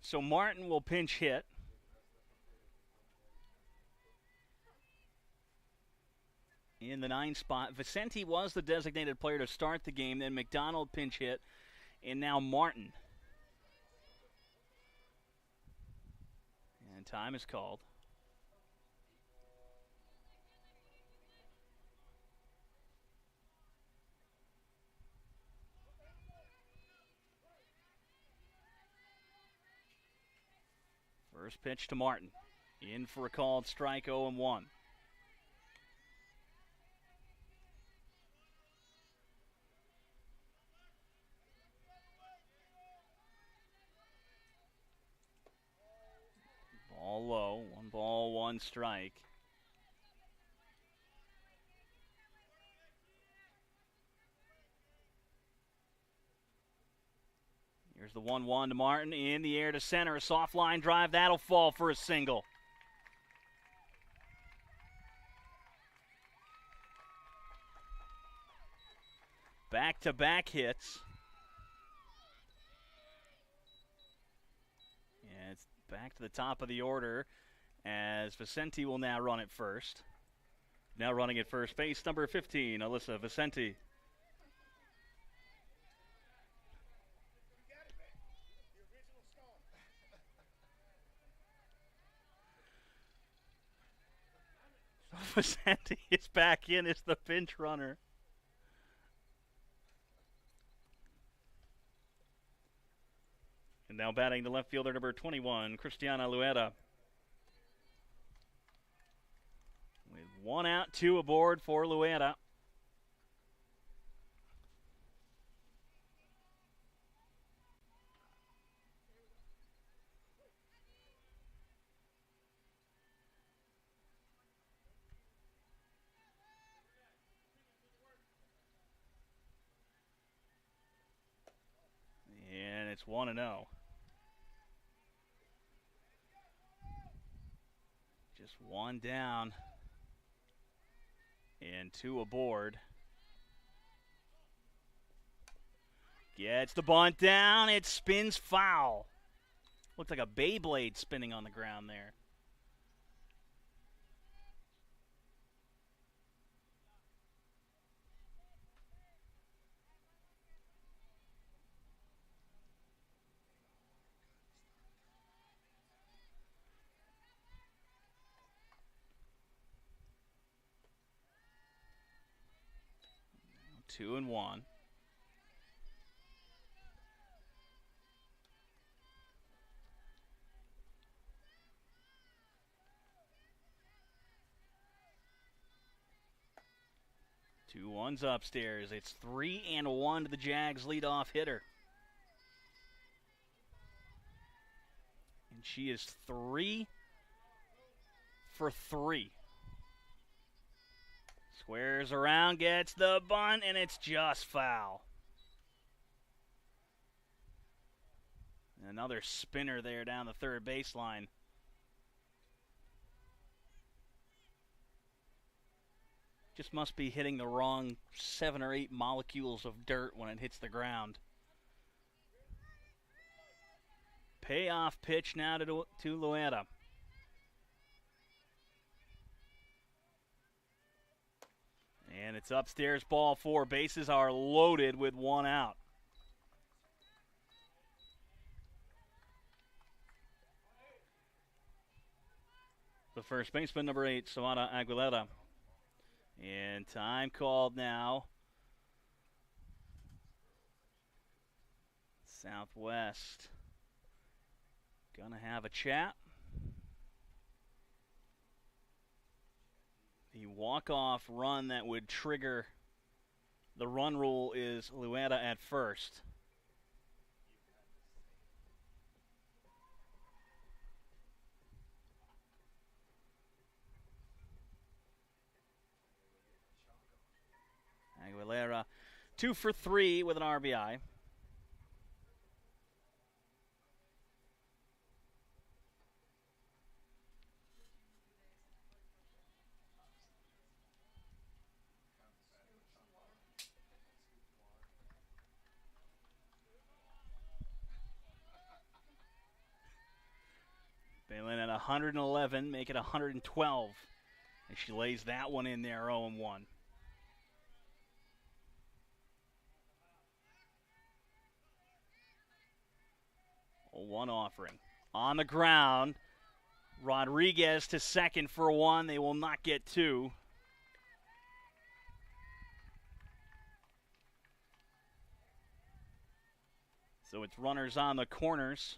So Martin will pinch hit. In the 9 spot. Vicente was the designated player to start the game. Then McDonald pinch hit. And now Martin. And time is called. First pitch to Martin. In for a called strike, 0-1. Ball low. 1 ball, 1 strike. Here's the 1-1 to Martin. In the air to center. A soft line drive. That'll fall for a single. Back-to-back hits. And it's back to the top of the order as Vicente will now run at first. Now running at first base, number 15, Alyssa Vicente. Vicente is back in as the pinch runner. And now batting the left fielder, number 21, Cristiana Lueda. With 1 out, 2 aboard for Lueda. And it's 1-0. Just 1 down and 2 aboard. Gets the bunt down. It spins foul. Looked like a Beyblade spinning on the ground there. Now 2-1. 2-1s upstairs. It's 3-1 to the Jags leadoff hitter. And she is 3 for 3. Squares around, gets the bunt, and it's just foul. Another spinner there down the third baseline. Just must be hitting the wrong 7 or 8 molecules of dirt when it hits the ground. Payoff pitch now to Luetta. And it's upstairs, ball 4. Bases are loaded with 1 out. The first baseman, number 8, Samara Aguilera. And time called now. Southwest gonna have a chat. The walk-off run that would trigger the run rule is Luetta at first. Aguilera 2 for 3 with an RBI. Balin at 111, make it 112. And she lays that one in there, 0-1. A 1 offering. On the ground, Rodriguez to second for 1. They will not get 2. So it's runners on the corners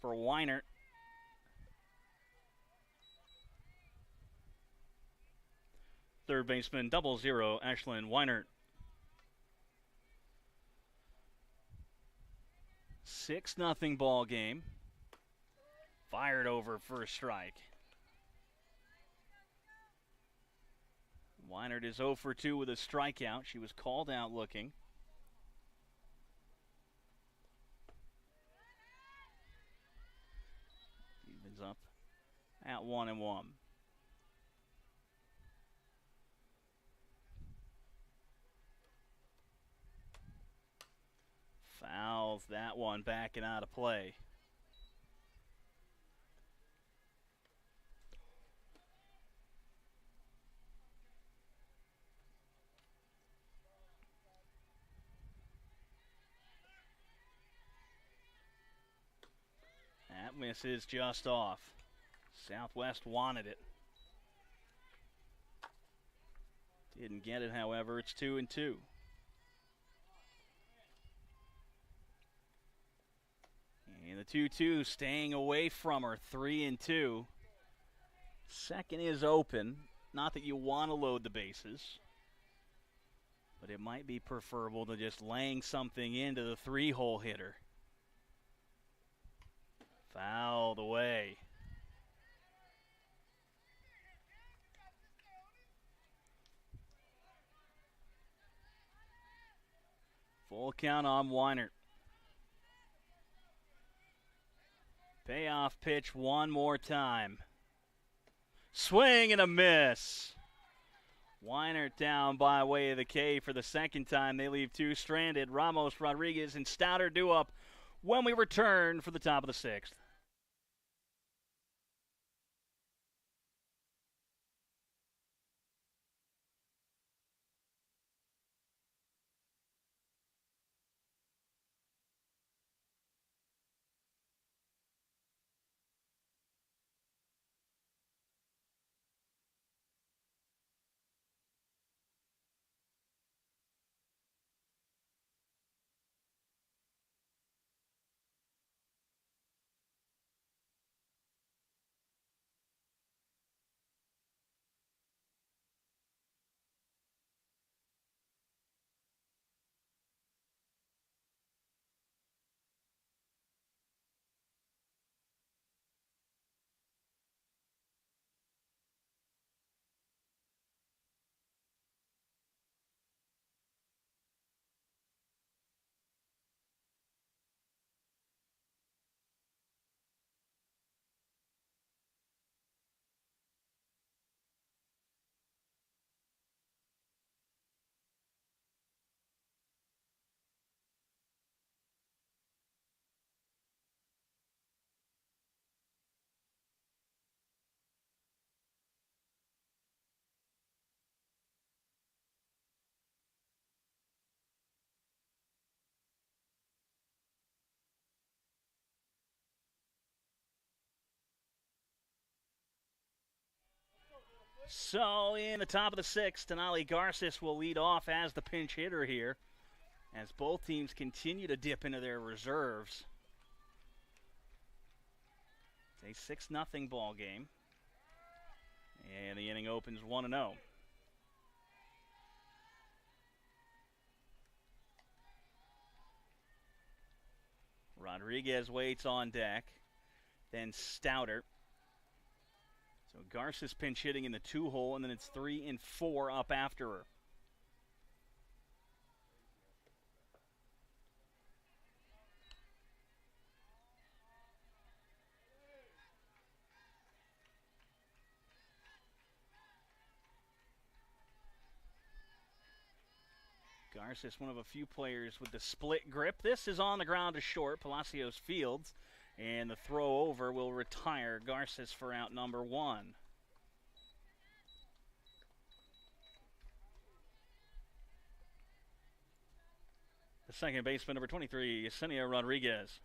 for Weinert. Third baseman, 0-0, Ashlyn Weinert. 6-0 ball game. Fired over first strike. Weinert is 0 for 2 with a strikeout. She was called out looking. Evens up at 1-1. Fouls that one back and out of play. That misses just off. Southwest wanted it. Didn't get it, however. It's 2-2. And the 2-2 staying away from her, 3-2. Second is open. Not that you want to load the bases, but it might be preferable to just laying something into the 3-hole hitter. Fouled away. Full count on Weinert. Payoff pitch one more time. Swing and a miss. Weinert down by way of the K for the second time. They leave 2 stranded. Ramos, Rodriguez, and Stouter due up when we return for the top of the 6th. So in the top of the sixth, Denali Garces will lead off as the pinch hitter here, as both teams continue to dip into their reserves. It's a 6-0 ball game, and the inning opens 1-0. Rodriguez waits on deck, then Stouter. So Garces pinch hitting in the 2-hole, and then it's 3 and 4 up after her. Garces, one of a few players with the split grip. This is on the ground to short, Palacios Fields, and the throw over will retire Garces for out number 1. The second baseman, number 23, Yesenia Rodriguez.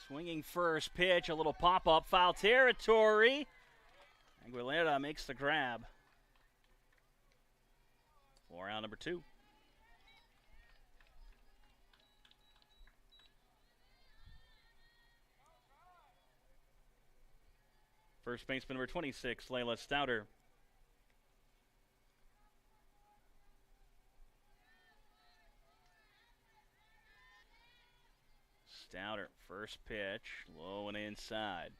Swinging first pitch, a little pop-up, foul territory. Aguilera makes the grab for out number 2. First baseman, number 26, Layla Stouter. Stouter, first pitch, low and inside.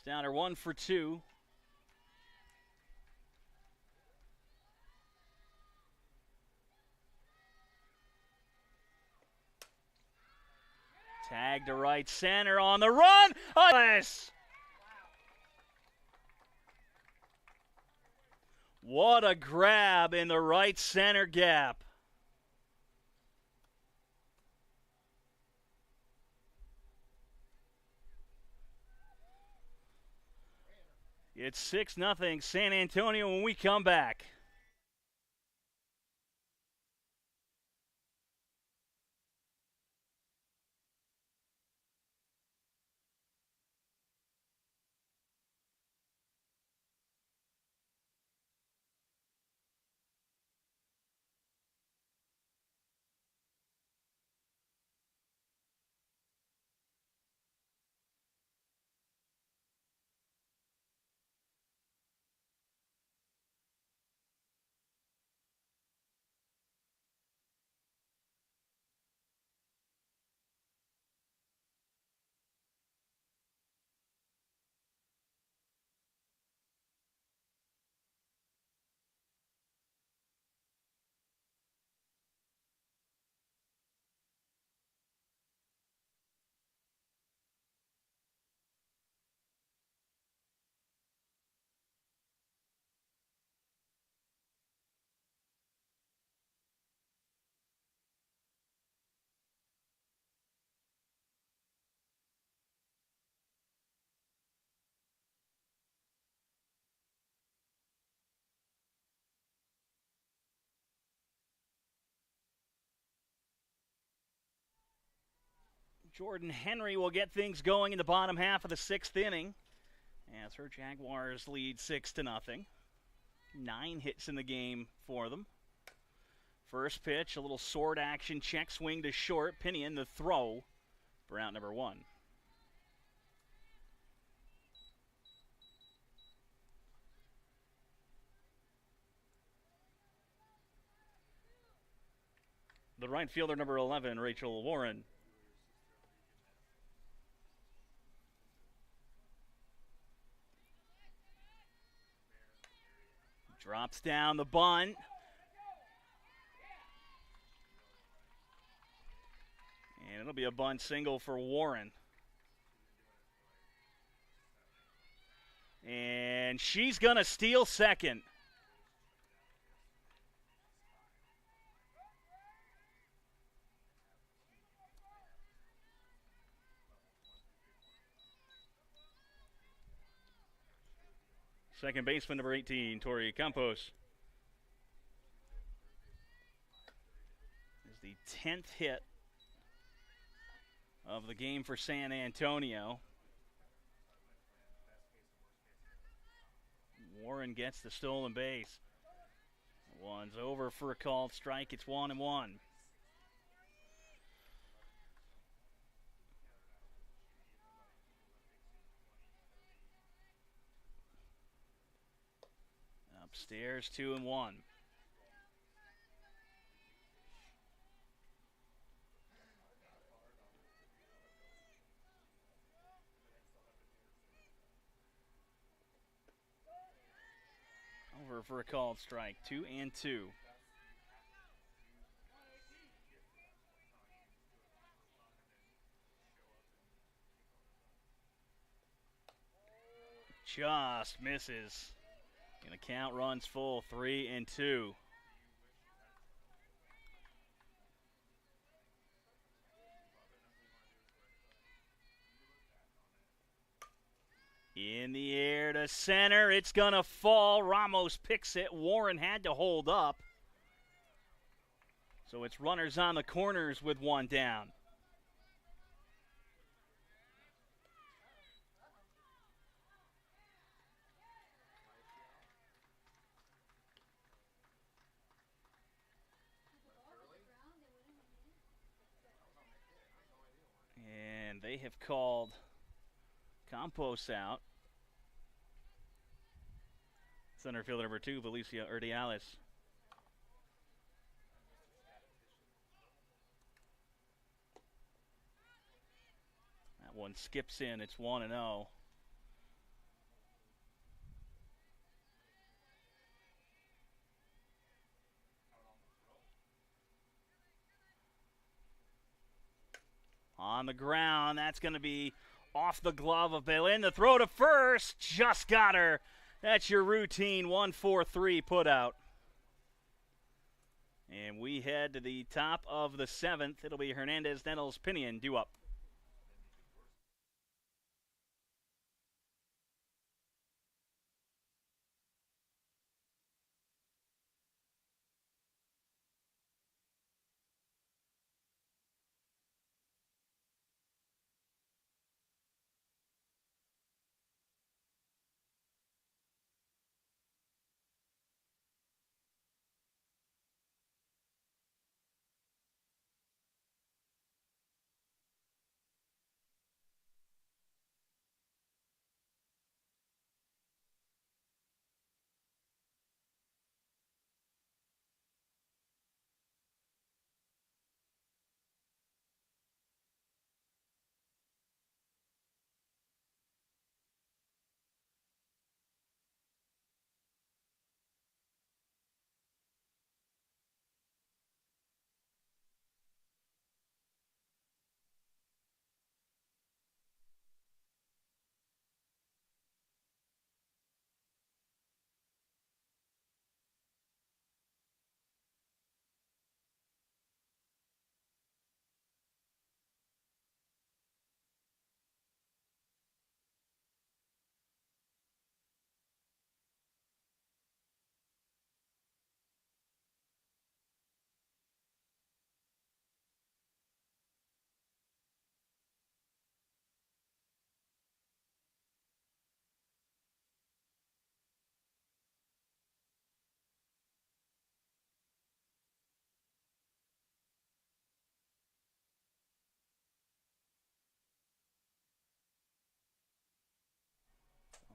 Stouter 1 for 2. Tag to right center on the run. What a grab in the right center gap. It's 6-0 San Antonio when we come back. Jordan Henry will get things going in the bottom half of the 6th inning as her Jaguars lead 6-0. 9 hits in the game for them. First pitch, a little sword action, check swing to short. Pinion, the throw for out number 1. The right fielder, number 11, Rachel Warren. Drops down the bunt. And it'll be a bunt single for Warren. And she's going to steal second. Second baseman, number 18, Tori Campos. Is the 10th hit of the game for San Antonio. Warren gets the stolen base. One's over for a called strike. It's 1-1. Upstairs, 2-1. Over for a called strike. 2-2. Just misses. And the count runs full. 3-2. In the air to center. It's going to fall. Ramos picks it. Warren had to hold up. So it's runners on the corners with one down. And they have called Campos out. Center fielder number 2, Felicia Urdiales. That one skips in. It's 1-0. On the ground, that's going to be off the glove of Belin. The throw to first, just got her. That's your routine 1-4-3 put out. And we head to the top of the 7th. It'll be Hernandez, Nettles, Pinion due up.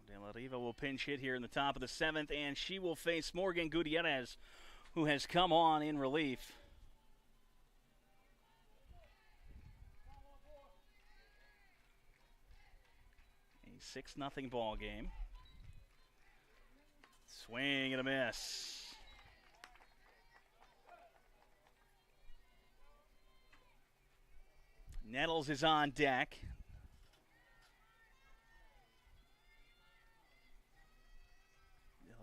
De La Riva will pinch hit here in the top of the 7th, and she will face Morgan Gutierrez, who has come on in relief. A 6-0 ball game. Swing and a miss. Nettles is on deck.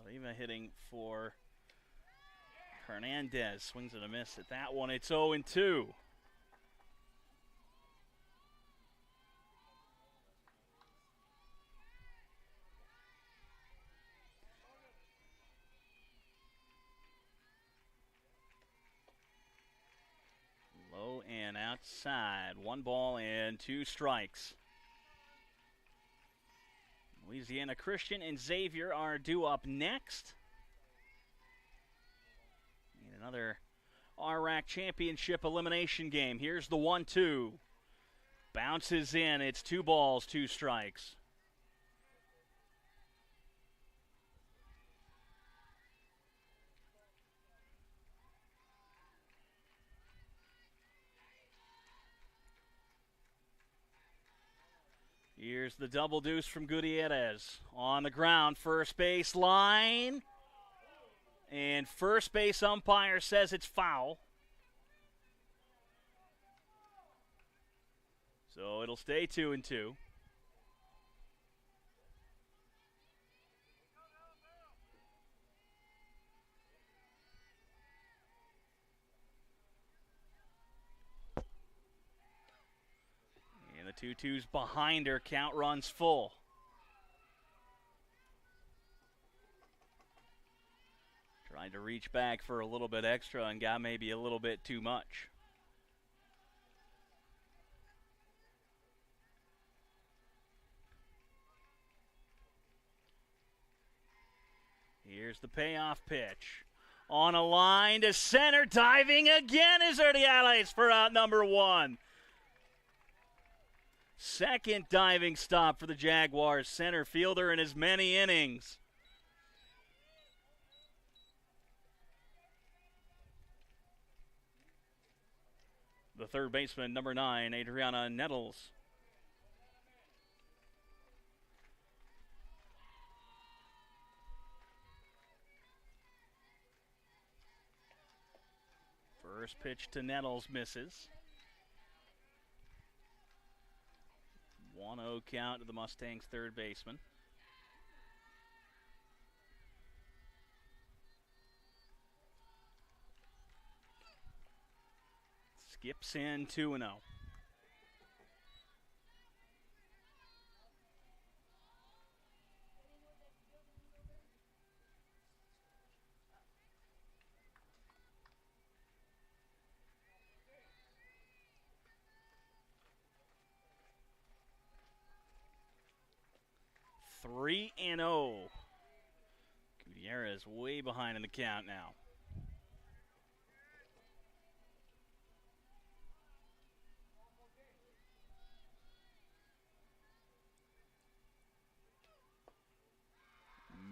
Riva hitting for Hernandez. Swings and a miss at that one. It's 0-2. outside. 1 ball and 2 strikes. Louisiana Christian and Xavier are due up next. And another RRAC championship elimination game. Here's the 1-2. Bounces in. It's 2 balls, 2 strikes. Here's the double deuce from Gutierrez. On the ground, first base line. And first base umpire says it's foul. So it'll stay 2-2. And the 2-2's behind her. Count runs full. Tried to reach back for a little bit extra and got maybe a little bit too much. Here's the payoff pitch. On a line to center, diving again is Urdiales for out number 1. Second diving stop for the Jaguars center fielder in as many innings. The third baseman, number 9, Adriana Nettles. First pitch to Nettles misses. 1-0 count to the Mustangs' third baseman. Skips in 2-0. Three and 0. Gutierrez way behind in the count now.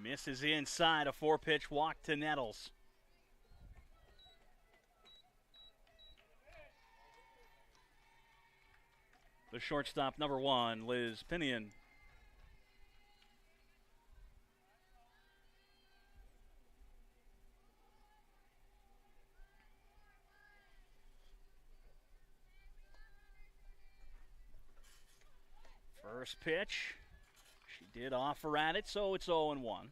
Misses inside, a 4-pitch walk to Nettles. The shortstop, number 1, Liz Pinion. First pitch. She did offer at it, so it's 0-1.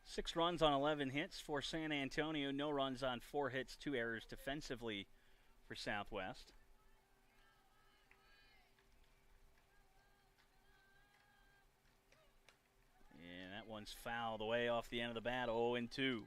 6 runs on 11 hits for San Antonio. No runs on 4 hits, 2 errors defensively for Southwest. And that one's fouled away off the end of the bat, 0-2.